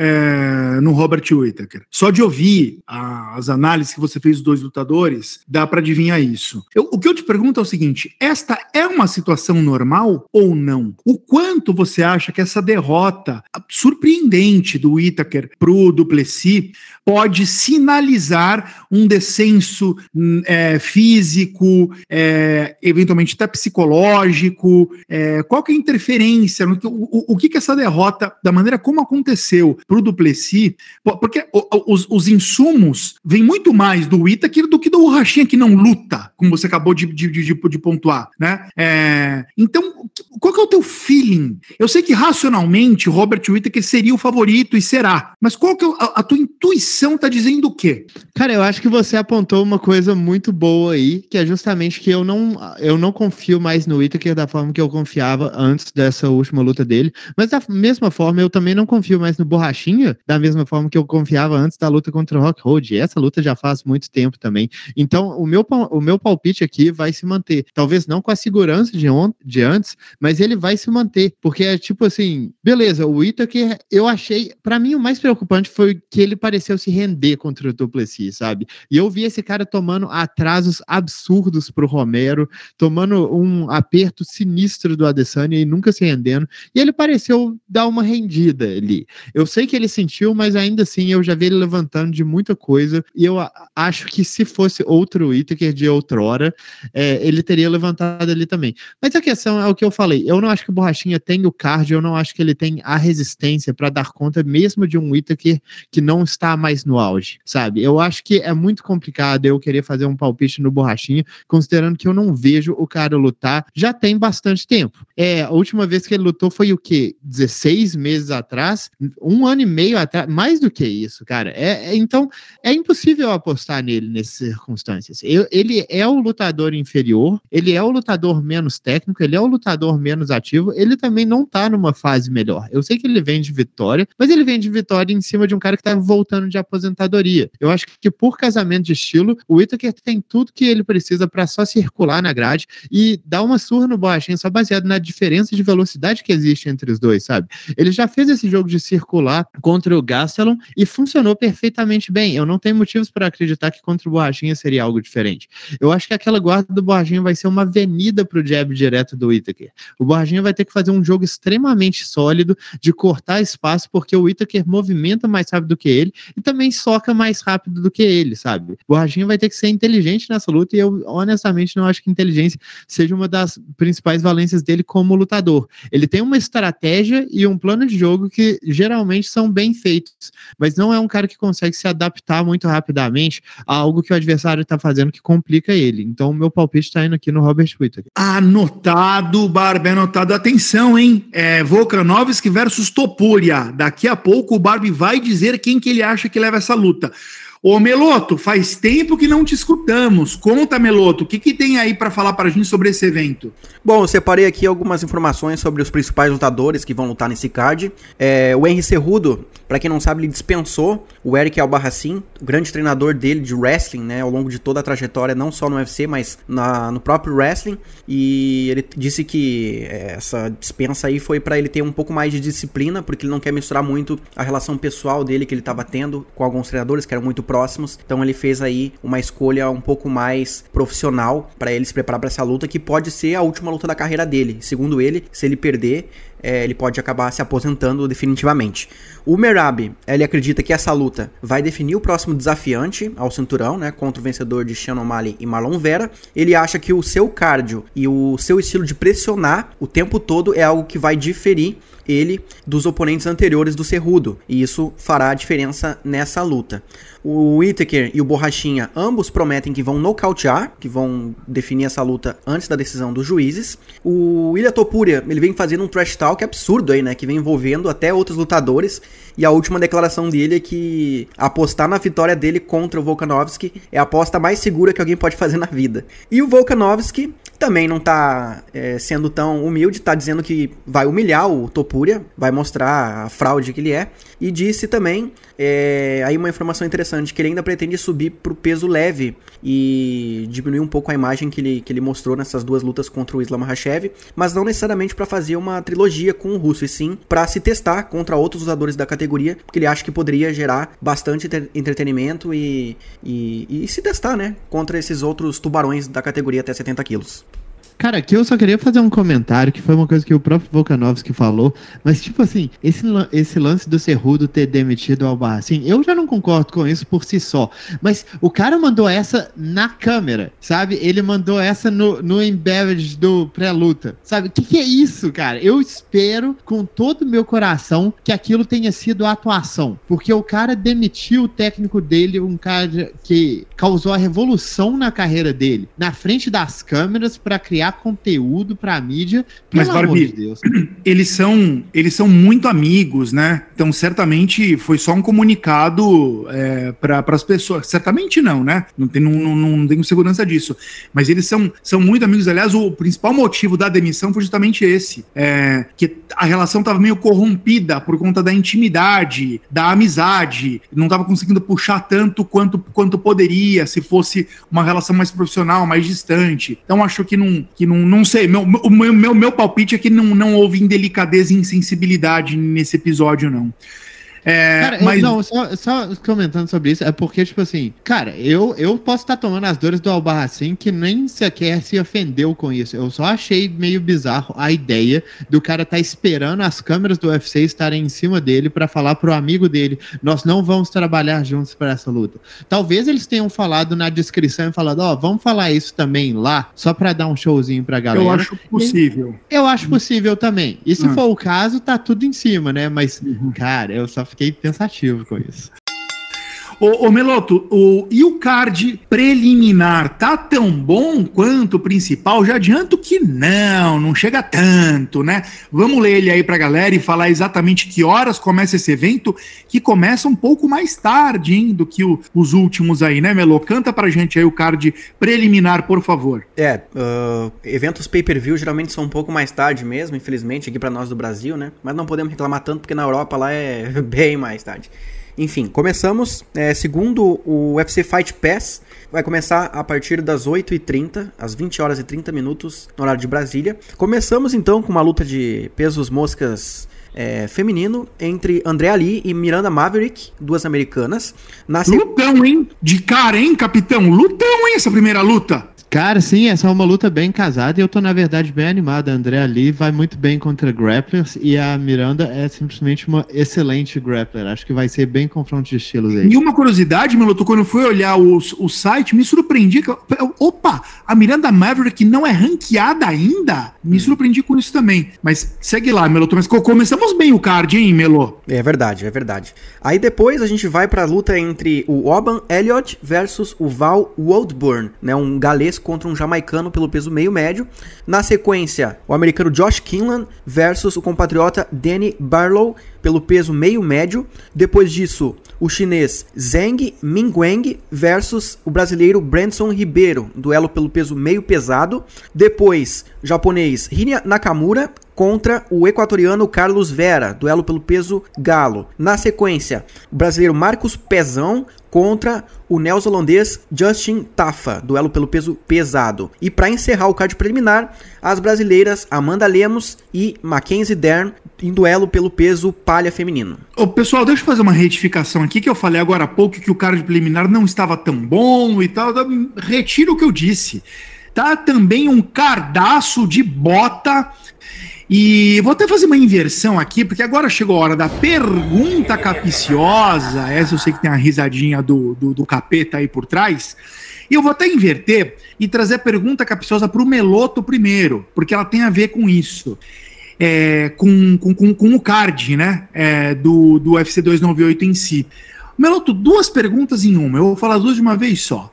no Robert Whittaker. Só de ouvir as análises que você fez dos dois lutadores, dá pra adivinhar isso. O que eu te pergunto é o seguinte, esta é uma situação normal ou não? O quanto você acha que essa derrota surpreendente do Whittaker pro Du Plessis pode sinalizar um descenso físico, eventualmente até psicológico? Qual que é a interferência? O que essa derrota, da maneira como aconteceu pro Du Plessis, porque os insumos vêm muito mais do Whittaker do que do Borrachinha, que não luta, como você acabou de pontuar, né? Então, qual que é o teu feeling? Eu sei que racionalmente o Robert Whittaker seria o favorito e será, mas qual que é a tua intuição tá dizendo o quê? Cara, eu acho que você apontou uma coisa muito boa aí, que é justamente que eu não confio mais no Whittaker da forma que eu confiava antes dessa última luta dele, mas da mesma forma eu também não confio mais no Borrachinha da mesma forma que eu confiava antes da luta contra o Rockhold. Essa luta já faz muito tempo também. Então, o meu palpite aqui vai se manter. Talvez não com a segurança de antes, mas ele vai se manter, porque é tipo assim, beleza, o Whittaker, eu achei, pra mim o mais preocupante foi que ele pareceu se render contra o Du Plessis, sabe? E eu vi esse cara tomando atrasos absurdos pro Romero, tomando um aperto sinistro do Adesanya e nunca se rendendo, e ele pareceu dar uma rendida ali. Eu sei que ele sentiu, mas ainda assim eu já vi ele levantando de muita coisa, e eu acho que se fosse outro Whittaker de outrora, ele teria levantado ali também. Mas a questão é o que eu falei, eu não acho que o Borrachinha tem o cardio, eu não acho que ele tem a resistência para dar conta mesmo de um Whittaker que não está mais no auge, sabe? Eu acho que é muito complicado eu querer fazer um palpite no Borrachinha, considerando que eu não vejo o cara lutar já tem bastante tempo. A última vez que ele lutou foi o quê? 16 meses atrás? 1 ano e meio atrás? Mais do que isso, cara. Então, é impossível apostar nele nessas circunstâncias. Ele é o lutador inferior, ele é o lutador menos técnico, ele é o lutador menos ativo, ele também não tá numa fase melhor. Eu sei que ele vem de vitória, mas ele vem de vitória em cima de um cara que tá voltando de aposentadoria. Eu acho que por casamento de estilo, o Whittaker tem tudo que ele precisa para só circular na grade e dar uma surra no Borrachinha só baseado na diferença de velocidade que existe entre os dois, sabe? Ele já fez esse jogo de circular contra o Gastelum e funcionou perfeitamente bem. Eu não tenho motivos para acreditar que contra o Borrachinha seria algo diferente. Eu acho que aquela guarda do Borrachinha vai ser uma avenida pro jab direto do Whittaker. O Borrachinha vai ter que fazer um jogo extremamente sólido de cortar espaço, porque o Whittaker movimenta mais rápido do que ele e também soca mais rápido do que ele, sabe? O Borrachinha vai ter que ser inteligente nessa luta e eu honestamente não acho que inteligência seja uma das principais valências dele como lutador. Ele tem uma estratégia e um plano de jogo que geralmente são bem feitos, mas não é um cara que consegue se adaptar muito rapidamente a algo que o adversário está fazendo que complica ele. Então o meu palpite está indo aqui no Robert Whittaker. Anotado, Barbie, anotado. Atenção, hein? Volkanovski versus Topuria. Daqui a pouco o Barbie vai dizer quem que ele acha que leva essa luta. Ô Meloto, faz tempo que não te escutamos. Conta, Meloto, o que tem aí para falar pra gente sobre esse evento? Bom, eu separei aqui algumas informações sobre os principais lutadores que vão lutar nesse card. O Henry Cejudo, pra quem não sabe, ele dispensou o Eric Albarracin, o grande treinador dele de wrestling, né, ao longo de toda a trajetória, não só no UFC, mas no próprio wrestling. E ele disse que essa dispensa aí foi pra ele ter um pouco mais de disciplina, porque ele não quer misturar muito a relação pessoal dele que ele tava tendo com alguns treinadores que eram muito próximos, então ele fez aí uma escolha um pouco mais profissional para ele se preparar para essa luta, que pode ser a última luta da carreira dele. Segundo ele, se ele perder, ele pode acabar se aposentando definitivamente. O Merab, ele acredita que essa luta vai definir o próximo desafiante ao cinturão, né, contra o vencedor de Sean O'Malley e Marlon Vera. Ele acha que o seu cardio e o seu estilo de pressionar o tempo todo é algo que vai diferir ele dos oponentes anteriores do Cejudo, e isso fará a diferença nessa luta. O Whittaker e o Borrachinha ambos prometem que vão nocautear, que vão definir essa luta antes da decisão dos juízes. O Ilia Topuria, ele vem fazendo um trash talk absurdo aí, né, que vem envolvendo até outros lutadores, e a última declaração dele é que apostar na vitória dele contra o Volkanovski é a aposta mais segura que alguém pode fazer na vida. E o Volkanovski também não tá sendo tão humilde, tá dizendo que vai humilhar o Topuria, vai mostrar a fraude que ele é, e disse também, aí uma informação interessante, que ele ainda pretende subir pro peso leve e diminuir um pouco a imagem que ele mostrou nessas duas lutas contra o Islam Makhachev, mas não necessariamente para fazer uma trilogia com o russo, e sim para se testar contra outros lutadores da categoria, porque ele acha que poderia gerar bastante entretenimento e se testar, né, contra esses outros tubarões da categoria até 70 quilos. Cara, aqui eu só queria fazer um comentário, que foi uma coisa que o próprio Volkanovski falou, mas tipo assim, esse lance do Cejudo ter demitido o Albarracin, eu já não concordo com isso por si só, mas o cara mandou essa na câmera, sabe? Ele mandou essa no embedded do pré-luta, sabe? O que é isso, cara? Eu espero com todo o meu coração que aquilo tenha sido atuação, porque o cara demitiu o técnico dele, um cara que causou a revolução na carreira dele, na frente das câmeras pra criar conteúdo pra mídia, mas Barbie, de Deus. Eles são muito amigos, né? Então certamente foi só um comunicado para as pessoas. Certamente não, né? Não tenho segurança disso. Mas eles são muito amigos. Aliás, o principal motivo da demissão foi justamente esse, que a relação estava meio corrompida por conta da intimidade, da amizade. Não estava conseguindo puxar tanto quanto poderia, se fosse uma relação mais profissional, mais distante. Então acho que não sei, meu palpite é que não houve indelicadeza e insensibilidade nesse episódio, não. Cara, mas... só comentando sobre isso, é porque, tipo assim, cara, eu posso estar tomando as dores do Albarracin, que nem sequer se ofendeu com isso. Eu só achei meio bizarro a ideia do cara estar esperando as câmeras do UFC estarem em cima dele pra falar pro amigo dele, nós não vamos trabalhar juntos pra essa luta. Talvez eles tenham falado na descrição e falado, vamos falar isso também lá, só pra dar um showzinho pra galera. Eu acho possível. Eu acho possível também. E se for o caso, tá tudo em cima, né? Mas, cara, eu só fiquei pensativo com isso. Ô Meloto, e o card preliminar tá tão bom quanto o principal? Já adianto que não chega tanto, né? Vamos ler ele aí pra galera e falar exatamente que horas começa esse evento, que começa um pouco mais tarde, hein, do que os últimos aí, né, Melo? Canta pra gente aí o card preliminar, por favor. Eventos pay-per-view geralmente são um pouco mais tarde mesmo, infelizmente, aqui pra nós do Brasil, né? Mas não podemos reclamar tanto, porque na Europa lá é bem mais tarde. Enfim, começamos, segundo o UFC Fight Pass, vai começar a partir das 8h30, às 20 horas e 30 minutos, no horário de Brasília. Começamos então com uma luta de pesos moscas feminino entre André Ali e Miranda Maverick, duas americanas. Lutão, hein? De cara, hein, capitão? Lutão, hein, essa primeira luta? Cara, sim, essa é uma luta bem casada e eu tô, na verdade, bem animado. A Andrea Lee vai muito bem contra grapplers e a Miranda é simplesmente uma excelente grappler. Acho que vai ser bem confronto de estilos aí. E uma curiosidade, Meloto, quando eu fui olhar o site, me surpreendi que... Opa! A Miranda Maverick não é ranqueada ainda? Me surpreendi com isso também. Mas segue lá, Meloto. Mas começamos bem o card, hein, Melo? É verdade. Aí depois a gente vai pra luta entre o Oban Elliott versus o Val Waldburn, né? Um galês contra um jamaicano pelo peso meio médio. Na sequência, o americano Josh Kinlan versus o compatriota Danny Barlow pelo peso meio médio. Depois disso, o chinês Zheng Mingguang versus o brasileiro Brandson Ribeiro, duelo pelo peso meio pesado. Depois, o japonês Hinya Nakamura contra o equatoriano Carlos Vera, duelo pelo peso galo. Na sequência, o brasileiro Marcos Pezão contra o neozelandês Justin Tafa, duelo pelo peso pesado. E para encerrar o card preliminar, as brasileiras Amanda Lemos e Mackenzie Dern em duelo pelo peso palha feminino. Ô, pessoal, deixa eu fazer uma retificação aqui, que eu falei agora há pouco que o card preliminar não estava tão bom e tal. Retiro o que eu disse. Tá também um cardaço de bota. E vou até fazer uma inversão aqui, porque agora chegou a hora da pergunta capiciosa. Essa eu sei que tem a risadinha do capeta aí por trás. E eu vou até inverter e trazer a pergunta capciosa para o Meloto primeiro, porque ela tem a ver com isso. Com o card, né? Do UFC 298 em si. Meloto, duas perguntas em uma. Eu vou falar duas de uma vez só.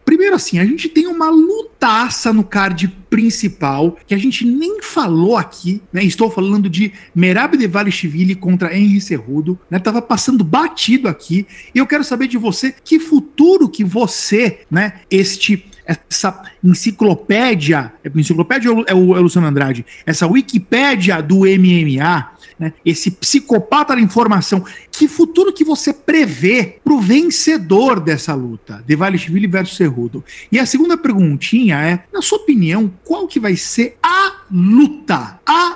Primeiro assim, a gente tem uma lutaça no card principal, que a gente nem falou aqui, né? Estou falando de Merab Dvalishvili contra Henry Cejudo, né? Tava passando batido aqui, e eu quero saber de você, que futuro que você, né, essa enciclopédia é o Luciano Andrade, essa Wikipédia do MMA, né, esse psicopata da informação, que futuro que você prevê pro vencedor dessa luta, Dvalishvili versus Cejudo? E a segunda perguntinha é, na sua opinião, qual que vai ser a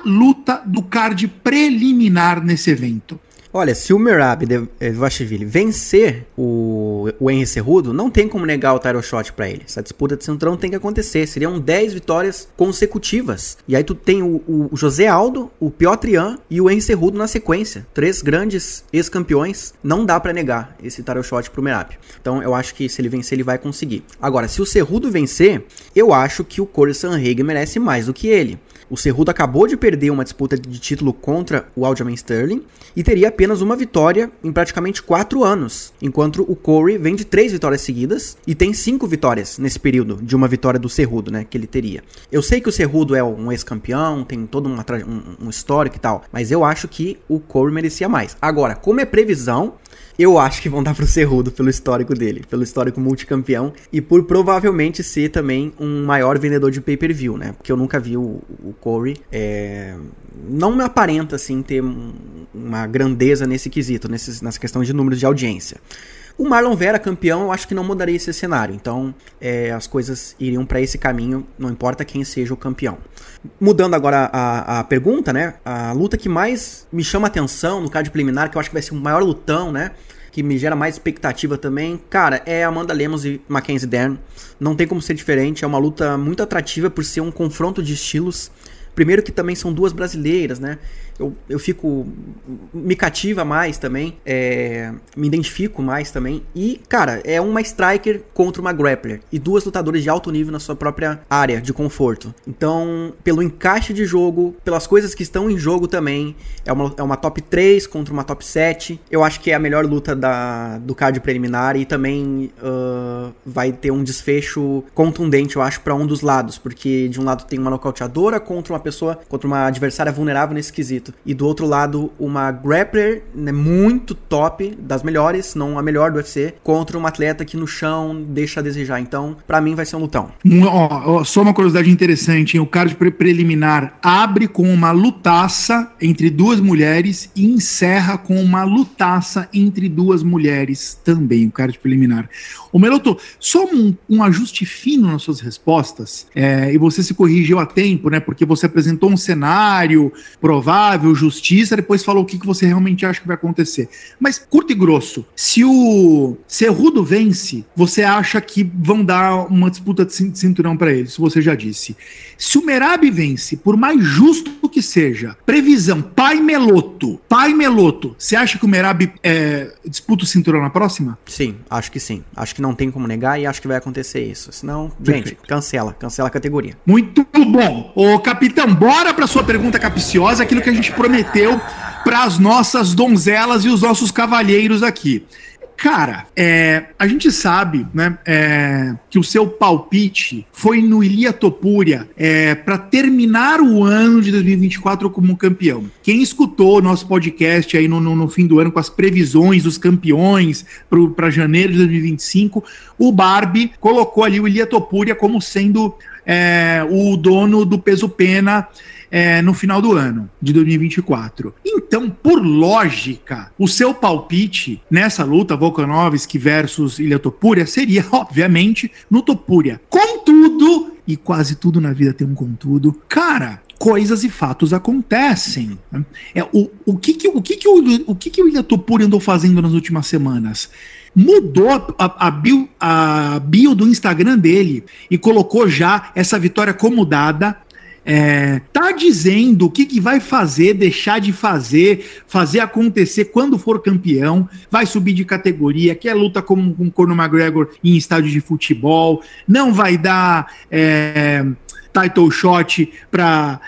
luta do card preliminar nesse evento? Olha, se o Merab Dvalishvili vencer o Henry Cejudo, não tem como negar o title shot pra ele. Essa disputa de cinturão tem que acontecer. Seriam 10 vitórias consecutivas. E aí tu tem o José Aldo, o Piotr Jan e o Henry Cejudo na sequência. 3 grandes ex-campeões. Não dá pra negar esse title shot pro Merab. Então eu acho que se ele vencer, ele vai conseguir. Agora, se o Cejudo vencer, eu acho que o Corey Sandhagen merece mais do que ele. O Cejudo acabou de perder uma disputa de título contra o Aljamain Sterling e teria apenas uma vitória em praticamente 4 anos, enquanto o Corey vem de 3 vitórias seguidas e tem 5 vitórias nesse período de uma vitória do Cejudo, né, que ele teria. Eu sei que o Cejudo é um ex-campeão, tem todo um histórico e tal, mas eu acho que o Corey merecia mais. Agora, como é previsão, eu acho que vão dar pro Cejudo pelo histórico dele, pelo histórico multicampeão e por provavelmente ser também um maior vendedor de pay-per-view, né? Porque eu nunca vi o Corey, não me aparenta assim ter uma grandeza nesse quesito, nessa questão de números de audiência. O Marlon Vera, campeão, eu acho que não mudaria esse cenário. Então, as coisas iriam para esse caminho, não importa quem seja o campeão. Mudando agora a pergunta, né? A luta que mais me chama atenção no card preliminar, que eu acho que vai ser o maior lutão, né? Que me gera mais expectativa também, cara, é Amanda Lemos e Mackenzie Dern. Não tem como ser diferente, é uma luta muito atrativa por ser um confronto de estilos. Primeiro que também são duas brasileiras, né? Eu fico... Me cativa mais também. Me identifico mais também. E, cara, é uma striker contra uma grappler. E duas lutadoras de alto nível na sua própria área de conforto. Então, pelo encaixe de jogo, pelas coisas que estão em jogo também, é uma top 3 contra uma top 7. Eu acho que é a melhor luta do card preliminar. E também vai ter um desfecho contundente, eu acho, pra um dos lados. Porque de um lado tem uma nocauteadora contra uma adversária vulnerável nesse quesito. E do outro lado, uma grappler, né, muito top, das melhores, não a melhor do UFC, contra uma atleta que no chão deixa a desejar. Então, pra mim vai ser um lutão. Só uma curiosidade interessante, hein? O card preliminar abre com uma lutaça entre duas mulheres e encerra com uma lutaça entre duas mulheres também, o card preliminar. O Meloto, só um ajuste fino nas suas respostas, e você se corrigiu a tempo, né? Porque você apresentou um cenário provável, justiça, depois falou o que você realmente acha que vai acontecer. Mas, curto e grosso, se o Cerrudo vence, você acha que vão dar uma disputa de cinturão pra ele, isso você já disse. Se o Merab vence, por mais justo que seja, previsão, Pai Meloto, você acha que o Merab disputa o cinturão na próxima? Sim, acho que sim. Acho que não tem como negar e acho que vai acontecer isso. Senão, gente, cancela a categoria. Muito bom. Ô, capitão, bora pra sua pergunta capciosa, aquilo que a gente prometeu para as nossas donzelas e os nossos cavalheiros aqui. Cara, a gente sabe, né, que o seu palpite foi no Ilia Topuria para terminar o ano de 2024 como campeão. Quem escutou o nosso podcast aí no fim do ano com as previsões dos campeões para janeiro de 2025, o Barbie colocou ali o Ilia Topuria como sendo o dono do peso pena no final do ano de 2024. Então, por lógica, o seu palpite nessa luta Volkanovski versus Ilia Topuria seria, obviamente, no Topuria. Contudo, e quase tudo na vida tem um contudo, cara, coisas e fatos acontecem. O que o Ilia Topuria andou fazendo nas últimas semanas? Mudou a bio do Instagram dele e colocou já essa vitória como dada. Tá dizendo o que vai fazer, deixar de fazer acontecer quando for campeão, vai subir de categoria, quer luta com o Conor McGregor em estádio de futebol, não vai dar title shot para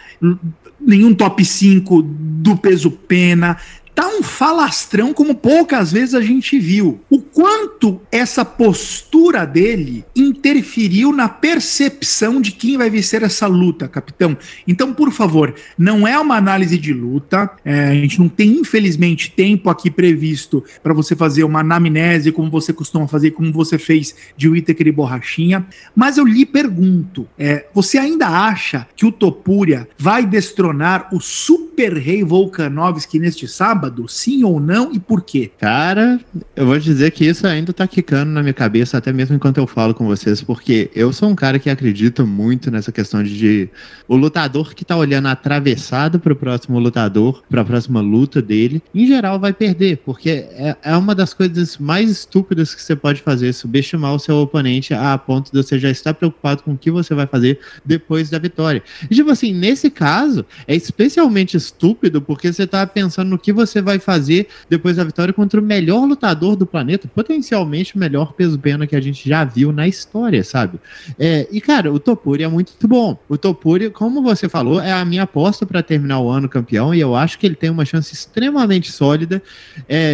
nenhum top 5 do peso pena. Tá um falastrão como poucas vezes a gente viu. O quanto essa postura dele interferiu na percepção de quem vai vencer essa luta, capitão. Então, por favor, não é uma análise de luta. A gente não tem, infelizmente, tempo aqui previsto para você fazer uma anamnese como você costuma fazer, como você fez de Whittaker e Borrachinha. Mas eu lhe pergunto, você ainda acha que o Topuria vai destronar o Super Rei Volkanovski neste sábado? Sim ou não, e por quê? Cara, eu vou dizer que isso ainda tá quicando na minha cabeça, até mesmo enquanto eu falo com vocês, porque eu sou um cara que acredita muito nessa questão de o lutador que tá olhando atravessado pro próximo lutador, pra próxima luta dele, em geral vai perder, porque é uma das coisas mais estúpidas que você pode fazer, subestimar o seu oponente a ponto de você já estar preocupado com o que você vai fazer depois da vitória. E tipo assim, nesse caso, é especialmente estúpido porque você tá pensando no que você vai fazer depois da vitória contra o melhor lutador do planeta, potencialmente o melhor peso-pena que a gente já viu na história, sabe? E cara, o Topuria é muito bom. O Topuria, como você falou, é a minha aposta para terminar o ano campeão e eu acho que ele tem uma chance extremamente sólida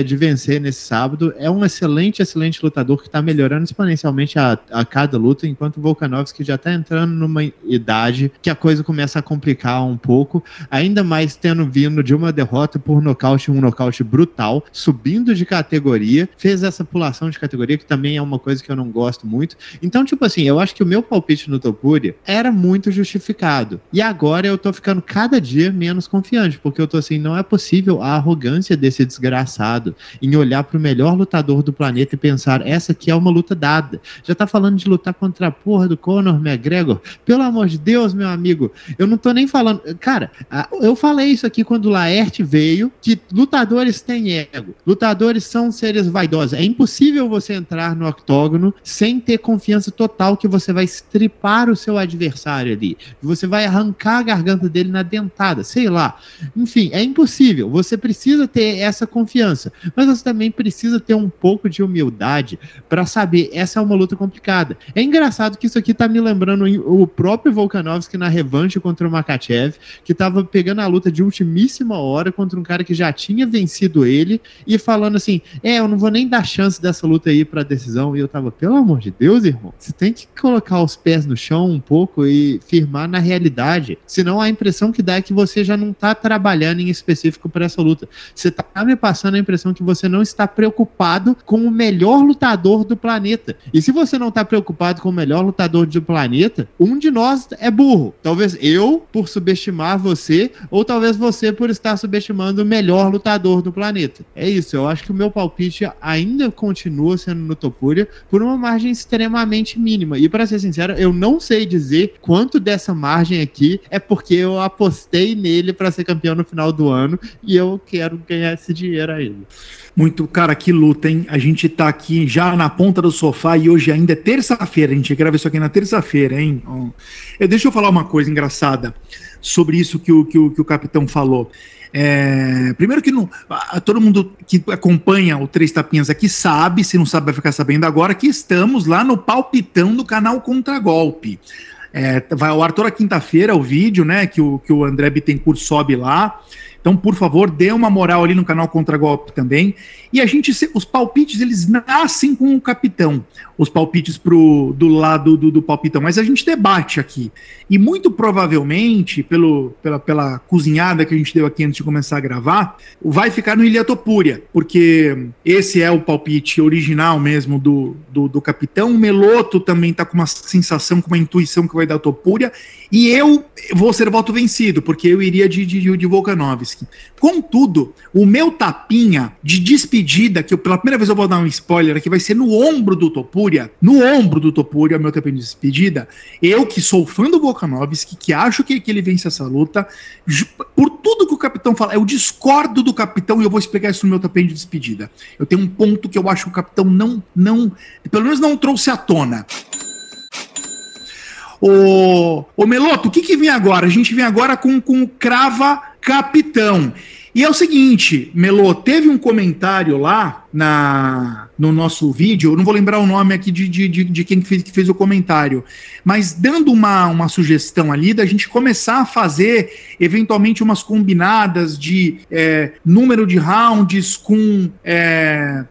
de vencer nesse sábado. É um excelente lutador que tá melhorando exponencialmente a cada luta, enquanto o Volkanovski já tá entrando numa idade que a coisa começa a complicar um pouco, ainda mais tendo vindo de uma derrota por nocaute nocaute, um nocaute brutal, subindo de categoria, fez essa pulação de categoria, que também é uma coisa que eu não gosto muito. Então, tipo assim, eu acho que o meu palpite no Topuria era muito justificado. E agora eu tô ficando cada dia menos confiante, porque eu tô assim, não é possível a arrogância desse desgraçado em olhar pro melhor lutador do planeta e pensar, essa aqui é uma luta dada. Já tá falando de lutar contra a porra do Conor McGregor? Pelo amor de Deus, meu amigo, eu não tô nem falando... Cara, eu falei isso aqui quando o Laerte veio, que lutadores têm ego. Lutadores são seres vaidosos. É impossível você entrar no octógono sem ter confiança total que você vai estripar o seu adversário ali. Você vai arrancar a garganta dele na dentada, sei lá. Enfim, é impossível. Você precisa ter essa confiança. Mas você também precisa ter um pouco de humildade para saber, essa é uma luta complicada. É engraçado que isso aqui tá me lembrando o próprio Volkanovski na revanche contra o Makhachev, que tava pegando a luta de ultimíssima hora contra um cara que já tinha vencido ele e falando assim, eu não vou nem dar chance dessa luta aí pra decisão. E eu tava, pelo amor de Deus, irmão, você tem que colocar os pés no chão um pouco e firmar na realidade, senão a impressão que dá é que você já não tá trabalhando em específico pra essa luta. Você tá me passando a impressão que você não está preocupado com o melhor lutador do planeta. E se você não tá preocupado com o melhor lutador do planeta, um de nós é burro. Talvez eu, por subestimar você, ou talvez você por estar subestimando o melhor lutador do planeta. É isso, eu acho que o meu palpite ainda continua sendo no Topuria por uma margem extremamente mínima. E pra ser sincero, eu não sei dizer quanto dessa margem aqui é porque eu apostei nele pra ser campeão no final do ano e eu quero ganhar esse dinheiro ainda. Muito, cara, que luta, hein? A gente tá aqui já na ponta do sofá e hoje ainda é terça-feira. A gente grava isso aqui na terça-feira, hein? Deixa eu falar uma coisa engraçada sobre isso que o capitão falou. Primeiro que todo mundo que acompanha o Três Tapinhas aqui sabe, se não sabe vai ficar sabendo agora, que estamos lá no palpitão do canal Contragolpe. Vai ao ar toda quinta-feira o vídeo, né, que o André Bittencourt sobe lá. Então, por favor, dê uma moral ali no canal Contragolpe também. E os palpites, eles nascem com o capitão. Os palpites do lado do palpitão. Mas a gente debate aqui. E muito provavelmente, pela cozinhada que a gente deu aqui antes de começar a gravar, vai ficar no Ilia Topuria. Porque esse é o palpite original mesmo do capitão. O Meloto também está com uma sensação, com uma intuição que vai dar o Topuria. E eu vou ser voto vencido, porque eu iria de Volkanovski. Contudo, o meu tapinha de despedida, que pela primeira vez eu vou dar um spoiler aqui, vai ser no ombro do Topuria, o meu tapinha de despedida, eu que sou fã do Volkanovski, que acho que ele vence essa luta, por tudo que o capitão fala, eu discordo do capitão e eu vou explicar isso no meu tapinha de despedida. Eu tenho um ponto que eu acho que o capitão não pelo menos não trouxe à tona. Ô Meloto, o que vem agora? A gente vem agora com o Crava Capitão. E é o seguinte, Melô, teve um comentário lá no nosso vídeo, eu não vou lembrar o nome aqui de quem fez o comentário, mas dando uma sugestão ali da gente começar a fazer eventualmente umas combinadas de número de rounds com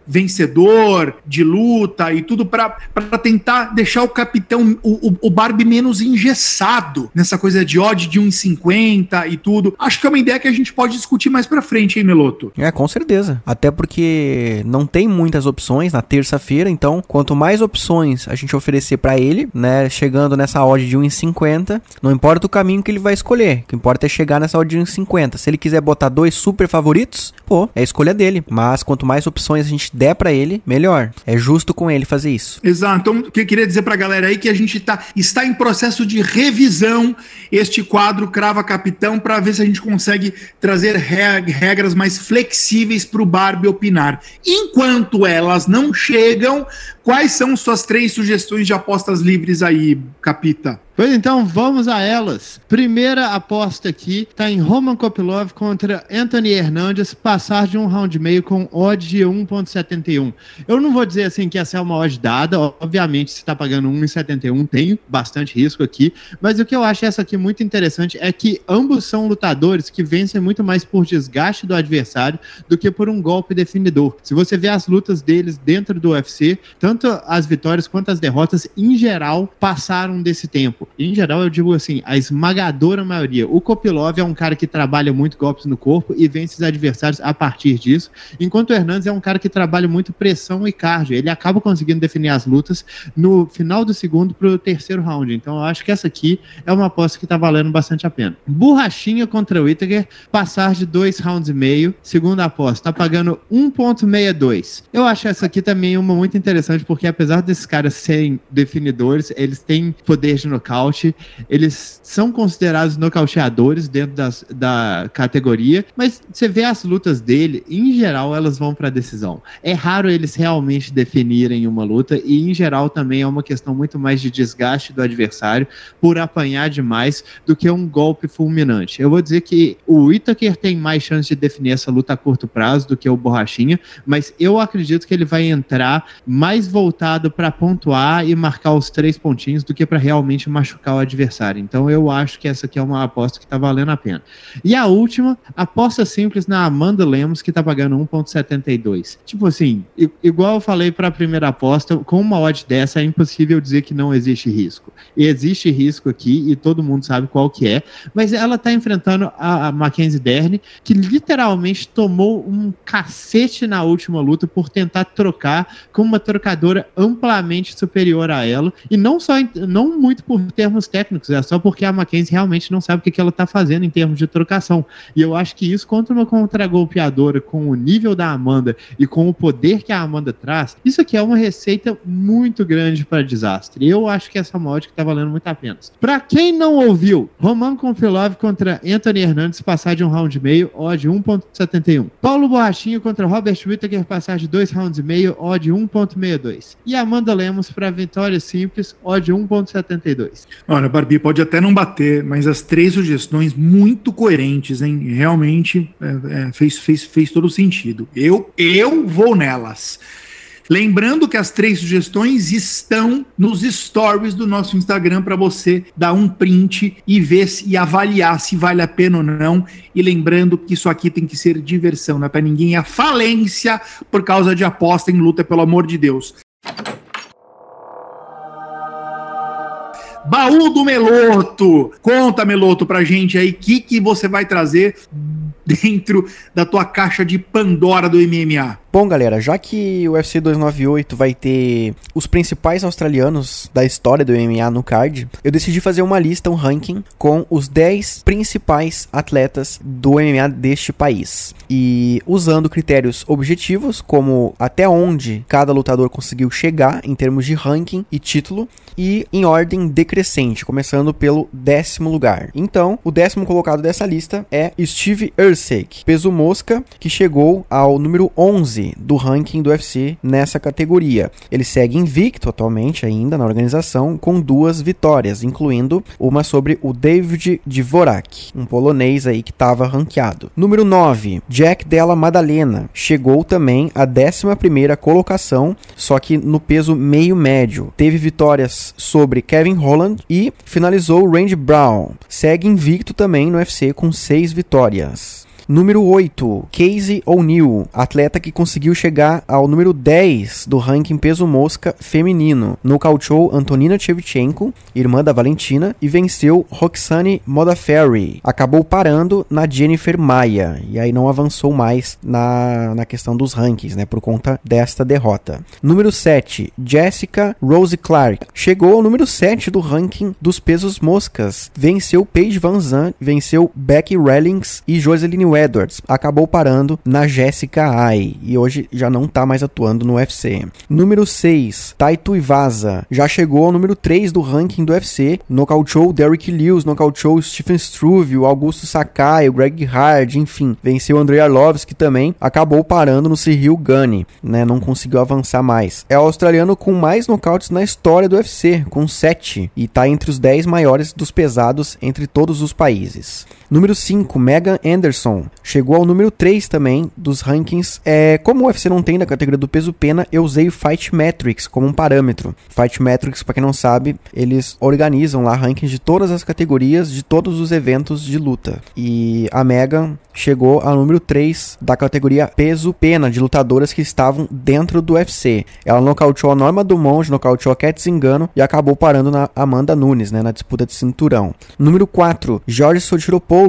vencedor de luta e tudo para tentar deixar o capitão, o Barbie menos engessado nessa coisa de odd de 1,50 e tudo. Acho que é uma ideia que a gente pode discutir mais pra frente, hein, Meloto? Com certeza. Até porque não tem muitas opções na terça-feira, então quanto mais opções a gente oferecer pra ele, né, chegando nessa odd de 1,50, não importa o caminho que ele vai escolher, o que importa é chegar nessa odd de 1,50. Se ele quiser botar 2 super favoritos, é a escolha dele, mas quanto mais opções a gente der pra ele, melhor. É justo com ele fazer isso. Exato. Então, o que eu queria dizer pra galera aí é que a gente está em processo de revisão este quadro Crava Capitão pra ver se a gente consegue trazer regras mais flexíveis pro Barbie opinar. Enquanto elas não chegam, quais são suas 3 sugestões de apostas livres aí, Capita? Pois então, vamos a elas. Primeira aposta aqui tá em Roman Kopylov contra Anthony Hernandes, passar de 1 round e meio com odd de 1,71. Eu não vou dizer assim que essa é uma odd dada, obviamente se tá pagando 1,71 tem bastante risco aqui, mas o que eu acho essa aqui muito interessante é que ambos são lutadores que vencem muito mais por desgaste do adversário do que por um golpe definidor. Se você vê as lutas deles dentro do UFC, tanto tanto as vitórias quanto as derrotas, em geral, passaram desse tempo. Em geral, eu digo assim, a esmagadora maioria. O Kopylov é um cara que trabalha muito golpes no corpo e vence os adversários a partir disso, enquanto o Hernandes é um cara que trabalha muito pressão e cardio. Ele acaba conseguindo definir as lutas no final do segundo pro terceiro round. Então, eu acho que essa aqui é uma aposta que tá valendo bastante a pena. Borrachinha contra o Whittaker, passar de 2 rounds e meio, segunda aposta, tá pagando 1.62. Eu acho essa aqui também uma muito interessante, porque apesar desses caras serem definidores, eles têm poder de nocaute, eles são considerados nocauteadores dentro da categoria, mas você vê as lutas dele, em geral, elas vão pra decisão. É raro eles realmente definirem uma luta, e em geral também é uma questão muito mais de desgaste do adversário por apanhar demais do que um golpe fulminante. Eu vou dizer que o Whittaker tem mais chance de definir essa luta a curto prazo do que o Borrachinha, mas eu acredito que ele vai entrar mais voltado para pontuar e marcar os 3 pontinhos do que para realmente machucar o adversário. Então eu acho que essa aqui é uma aposta que tá valendo a pena. E a última, aposta simples na Amanda Lemos, que tá pagando 1.72. Tipo assim, igual eu falei para a primeira aposta, com uma odd dessa é impossível dizer que não existe risco. E existe risco aqui e todo mundo sabe qual que é, mas ela tá enfrentando a Mackenzie Dern, que literalmente tomou um cacete na última luta por tentar trocar com uma trocadora amplamente superior a ela, e não muito por termos técnicos, é só porque a Mackenzie realmente não sabe o que ela tá fazendo em termos de trocação. E eu acho que isso contra uma contragolpeadora com o nível da Amanda e com o poder que a Amanda traz, isso aqui é uma receita muito grande para desastre. Eu acho que essa mod que tá valendo muito a pena. Pra quem não ouviu, Roman Kopylov contra Anthony Hernandes, passar de 1 round e meio, odd 1.71. Paulo Borrachinha contra Robert Whittaker, passar de 2 rounds e meio, odd 1.62. E Amanda Lemos para vitória simples, odd 1.72. Olha, Barbie, pode até não bater, mas as 3 sugestões muito coerentes, hein? Realmente fez todo sentido. Eu vou nelas. Lembrando que as 3 sugestões estão nos stories do nosso Instagram para você dar um print e ver e avaliar se vale a pena ou não. E lembrando que isso aqui tem que ser diversão, não é para ninguém ir à falência por causa de aposta em luta, pelo amor de Deus. Baú do Meloto. Conta, Meloto, pra gente aí o que você vai trazer dentro da tua caixa de Pandora do MMA. Bom, galera, já que o UFC 298 vai ter os principais australianos da história do MMA no card, eu decidi fazer uma lista, um ranking, com os 10 principais atletas do MMA deste país. E usando critérios objetivos, como até onde cada lutador conseguiu chegar em termos de ranking e título, e em ordem decrescente, começando pelo 10º lugar. Então, o 10º colocado dessa lista é Steve Erceg, peso mosca, que chegou ao número 11 do ranking do UFC nessa categoria. Ele segue invicto atualmente ainda na organização, com 2 vitórias, incluindo uma sobre o David Dvorak, um polonês aí que estava ranqueado. Número 9, Jack Della Maddalena, chegou também à 11ª colocação, só que no peso meio médio. Teve vitórias sobre Kevin Holland e finalizou Randy Brown. Segue invicto também no UFC com 6 vitórias. Número 8, Casey O'Neill, atleta que conseguiu chegar ao número 10 do ranking peso mosca feminino. Nocauteou Antonina Shevchenko, irmã da Valentina, e venceu Roxane Modafferi. Acabou parando na Jennifer Maia, e aí não avançou mais na questão dos rankings, né, por conta desta derrota. Número 7, Jessica Rose Clark, chegou ao número 7 do ranking dos pesos moscas. Venceu Paige Van Zandt, venceu Becky Rawlings e Joseline Edwards. Acabou parando na Jessica Ai e hoje já não tá mais atuando no UFC. Número 6, Taito Iwasa, já chegou ao número 3 do ranking do UFC, nocauteou Derrick Lewis, nocauteou Stephen Struve, o Augusto Sakai, o Greg Hard, enfim, venceu Andrei Arlovski também, acabou parando no Cyril Gane, né, não conseguiu avançar mais. É o australiano com mais nocautes na história do UFC, com 7, e tá entre os 10 maiores dos pesados entre todos os países. Número 5, Megan Anderson. Chegou ao número 3 também dos rankings. Como o UFC não tem na categoria do peso pena, eu usei o Fight Metrics como um parâmetro. Fight Metrics, pra quem não sabe, eles organizam lá rankings de todas as categorias, de todos os eventos de luta. E a Megan chegou ao número 3 da categoria peso pena, de lutadoras que estavam dentro do UFC. Ela nocauteou a Norma Dumont, nocauteou a Cat Zingano e acabou parando na Amanda Nunes, né, na disputa de cinturão. Número 4, George Sotiropoulos.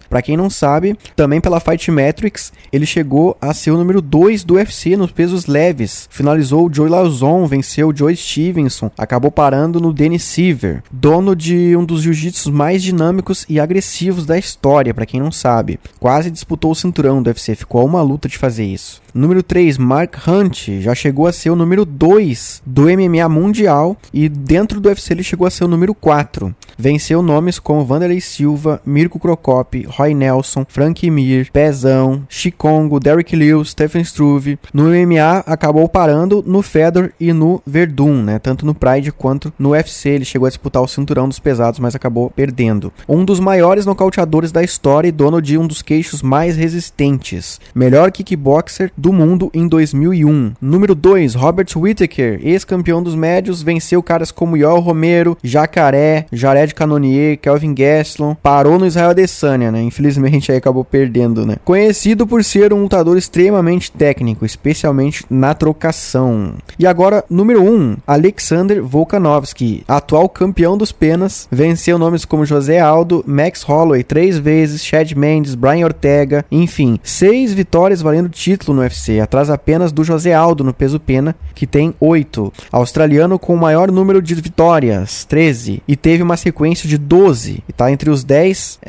Pra quem não sabe, também pela Fight Metrics, ele chegou a ser o número 2 do UFC nos pesos leves. Finalizou o Joey Lauzon, venceu o Joe Stevenson, acabou parando no Dennis Siver, dono de um dos jiu-jitsus mais dinâmicos e agressivos da história, pra quem não sabe. Quase disputou o cinturão do UFC, ficou a uma luta de fazer isso. Número 3, Mark Hunt, já chegou a ser o número 2 do MMA mundial e dentro do UFC ele chegou a ser o número 4. Venceu nomes como Vanderlei Silva, Mirko Crocop, Roy Nelson, Frank Mir, Pezão, Chikongo, Derrick Lewis, Stephen Struve. No MMA acabou parando no Fedor e no Verdun, né? Tanto no Pride quanto no UFC ele chegou a disputar o cinturão dos pesados, mas acabou perdendo. Um dos maiores nocauteadores da história e dono de um dos queixos mais resistentes. Melhor kickboxer do mundo em 2001. Número 2, Robert Whittaker, ex-campeão dos médios, venceu caras como Yoel Romero, Jacaré, Jared Cannonier, Kelvin Gastelum, parou no Israel Adesanya, né? Infelizmente aí acabou perdendo, né? Conhecido por ser um lutador extremamente técnico, especialmente na trocação. E agora, número 1, Alexander Volkanovski, atual campeão dos penas, venceu nomes como José Aldo, Max Holloway 3 vezes, Chad Mendes, Brian Ortega, enfim, 6 vitórias valendo título no UFC, atrás apenas do José Aldo no peso pena, que tem 8. Australiano com o maior número de vitórias, 13, e teve uma sequência de 12, e tá entre os 10,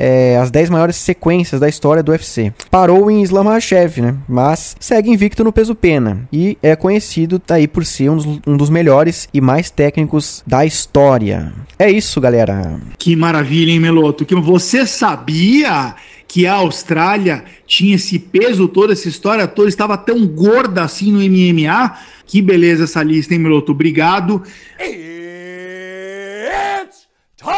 as 10 maiores sequências da história do UFC. Parou em Islam Makhachev, né, mas segue invicto no peso pena, e é conhecido aí por ser um dos melhores e mais técnicos da história. É isso, galera. Que maravilha, hein, Meloto? Que você sabia que a Austrália tinha esse peso todo, essa história toda, estava tão gorda assim no MMA? Que beleza essa lista, hein, Meloto? Obrigado. It's time!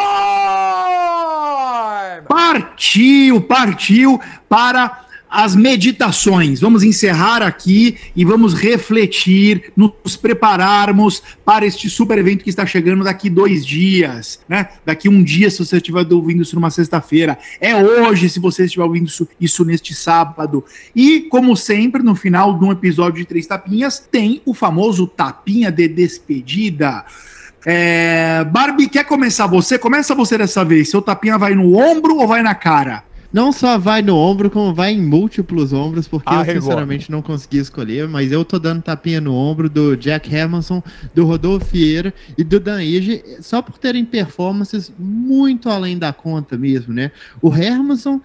Partiu para as meditações. Vamos encerrar aqui e vamos refletir, nos prepararmos para este super evento que está chegando daqui 2 dias, né? Daqui 1 dia, se você estiver ouvindo isso numa sexta-feira. É hoje, se você estiver ouvindo isso neste sábado. E, como sempre, no final de um episódio de 3 tapinhas, tem o famoso tapinha de despedida. Barbie, quer começar você? Começa você dessa vez. Seu tapinha vai no ombro ou vai na cara? Não só vai no ombro, como vai em múltiplos ombros, porque eu sinceramente não consegui escolher, mas eu tô dando tapinha no ombro do Jack Hermansson, do Rodolfo Vieira e do Dan Ige, só por terem performances muito além da conta mesmo, né? O Hermansson,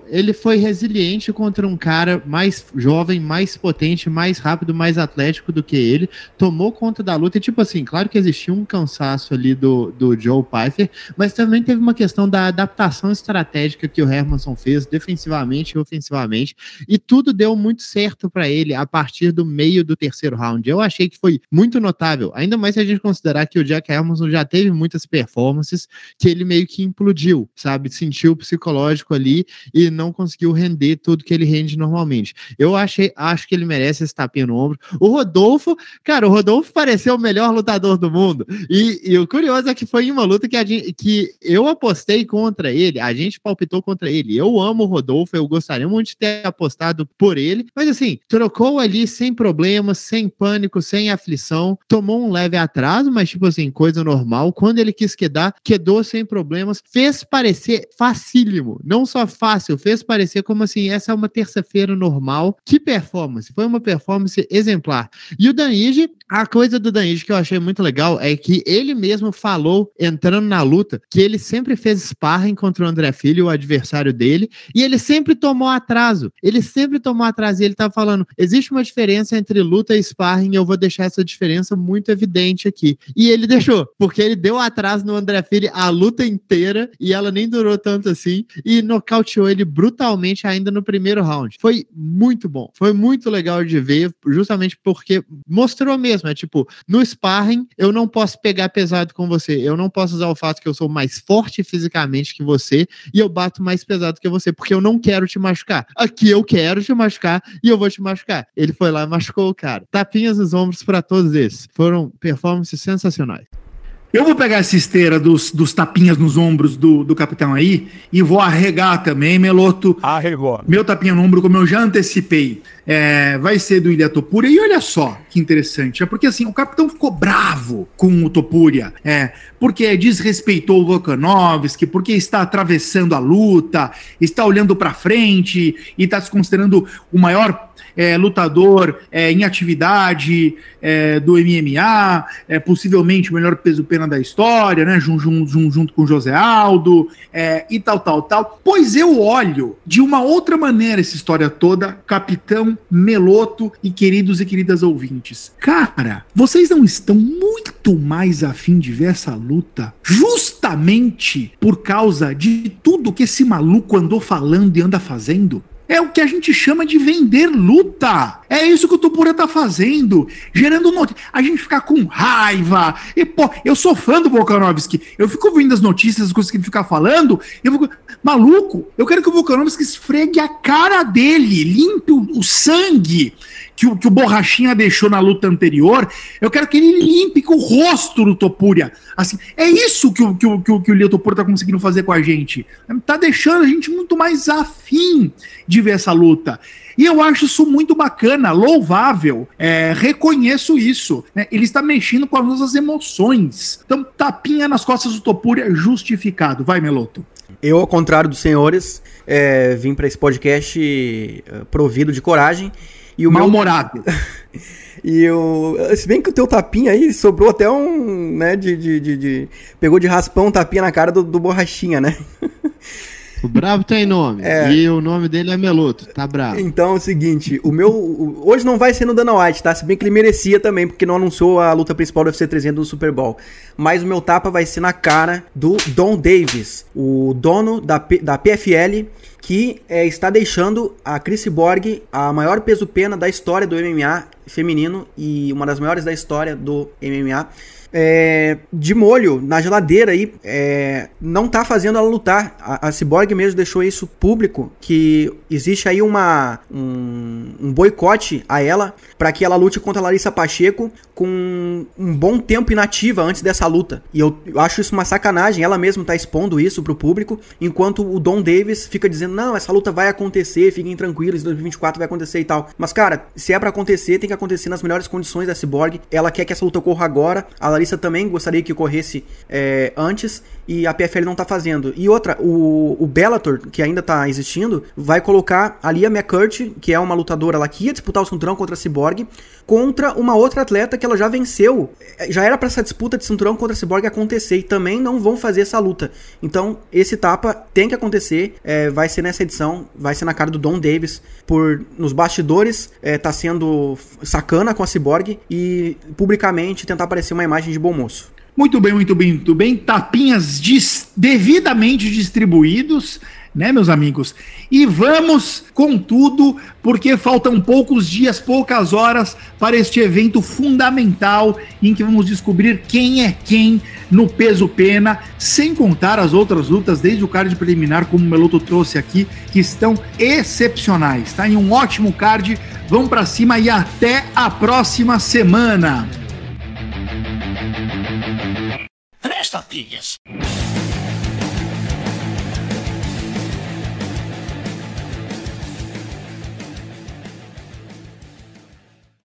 ele foi resiliente contra um cara mais jovem, mais potente, mais rápido, mais atlético do que ele, tomou conta da luta e, claro que existia um cansaço ali do Joe Pyfer, mas também teve uma questão da adaptação estratégica que o Hermansson fez defensivamente e ofensivamente, e tudo deu muito certo para ele a partir do meio do 3º round. Eu achei que foi muito notável, ainda mais se a gente considerar que o Jack Hermansson já teve muitas performances que ele meio que implodiu, sabe? Sentiu o psicológico ali e não conseguiu render tudo que ele rende normalmente. Acho que ele merece esse tapinha no ombro. O Rodolfo pareceu o melhor lutador do mundo, e o curioso é que foi em uma luta que eu apostei contra ele, a gente palpitou contra ele. Eu amo o Rodolfo, eu gostaria muito de ter apostado por ele, mas trocou ali sem problemas, sem pânico, sem aflição, tomou um leve atraso, mas coisa normal. Quando ele quis quedou sem problemas, fez parecer facílimo, não só fácil, fez parecer como essa é uma terça-feira normal. Que performance, foi uma performance exemplar. E o Dan Ige, a coisa do Dan Ige que eu achei muito legal é que ele mesmo falou, entrando na luta, que ele sempre fez sparring contra o André Filho, o adversário dele, e ele sempre tomou atraso. E ele tava falando, existe uma diferença entre luta e sparring, eu vou deixar essa diferença muito evidente aqui. E ele deixou, porque ele deu atraso no André Filho a luta inteira, e ela nem durou tanto assim, e nocauteou ele brutalmente ainda no 1º round. Foi muito bom, foi muito legal de ver, justamente porque mostrou mesmo, no sparring, eu não posso pegar pesado com você, eu não posso usar o fato que eu sou mais forte fisicamente que você, e eu bato mais pesado pesado que você, porque eu não quero te machucar. Aqui eu quero te machucar e eu vou te machucar. Ele foi lá e machucou o cara. Tapinhas nos ombros pra todos esses. Foram performances sensacionais. Eu vou pegar essa esteira dos tapinhas nos ombros do capitão aí e vou arregar também, Meloto. Arregou. Meu tapinha no ombro, como eu já antecipei, vai ser do Ilia Topuria. E olha só que interessante, porque assim, o capitão ficou bravo com o Topuria, porque desrespeitou o Volkanovski, porque está atravessando a luta, está olhando para frente e está se considerando o maior lutador em atividade do MMA, possivelmente o melhor peso-pena da história, né, junto com o José Aldo, e tal. Pois eu olho de uma outra maneira essa história toda, capitão Meloto e queridos e queridas ouvintes. Cara, vocês não estão muito mais afim de ver essa luta justamente por causa de tudo que esse maluco andou falando e anda fazendo? É o que a gente chama de vender luta. É isso que o Topuria tá fazendo. Gerando notícias. A gente fica com raiva. E, pô, eu sou fã do Volkanovski. Eu fico ouvindo as notícias, as coisas que ele fica falando. Eu fico... Maluco, eu quero que o Volkanovski esfregue a cara dele. Limpe o sangue que o Borrachinha deixou na luta anterior. Eu quero que ele limpe com o rosto do Topuria. Assim, é isso que o Ilia Topuria tá conseguindo fazer com a gente. Tá deixando a gente muito mais afim de ver essa luta. E eu acho isso muito bacana, louvável, reconheço isso. Né? Ele está mexendo com as nossas emoções. Então, tapinha nas costas do Topuria, justificado. Vai, Meloto. Eu, ao contrário dos senhores, vim para esse podcast provido de coragem. E o mal-humorado. Se bem que o teu tapinha aí sobrou até né, pegou de raspão um tapinha na cara do Borrachinha, né? O brabo tem nome. E o nome dele é Meloto. Tá bravo. Então é o seguinte, hoje não vai ser no Dana White, tá? Se bem que ele merecia também, porque não anunciou a luta principal do UFC 300 no Super Bowl. Mas o meu tapa vai ser na cara do Don Davis, o dono da PFL, que está deixando a Cris Cyborg a maior peso-pena da história do MMA feminino e uma das maiores da história do MMA. De molho na geladeira aí, não tá fazendo ela lutar. A Cyborg mesmo deixou isso público, que existe aí um boicote a ela para que ela lute contra a Larissa Pacheco com um bom tempo inativa antes dessa luta. E eu acho isso uma sacanagem, ela mesma tá expondo isso pro público, enquanto o Don Davis fica dizendo, não, essa luta vai acontecer, fiquem tranquilos, em 2024 vai acontecer e tal. Mas cara, se é pra acontecer, tem que acontecer nas melhores condições da Cyborg. Ela quer que essa luta ocorra agora, a Larissa também gostaria que ocorresse antes, e a PFL não tá fazendo. E outra, o Bellator, que ainda tá existindo, vai colocar a Lia McCurt, que é uma lutadora, ela que ia disputar o cinturão contra a Cyborg, contra uma outra atleta que ela já venceu. Já era pra essa disputa de cinturão contra a Cyborg acontecer, e também não vão fazer essa luta. Então, esse tapa tem que acontecer, vai ser nessa edição, vai ser na cara do Don Davis, por nos bastidores tá sendo sacana com a Cyborg, e publicamente tentar aparecer uma imagem de bom moço. Muito bem. Tapinhas devidamente distribuídos, né, meus amigos? E vamos com tudo, porque faltam poucos dias, poucas horas para este evento fundamental em que vamos descobrir quem é quem no peso-pena, sem contar as outras lutas desde o card preliminar, como o Meloto trouxe aqui, que estão excepcionais, tá? Em um ótimo card, vamos para cima e até a próxima semana. 3 tapinhas.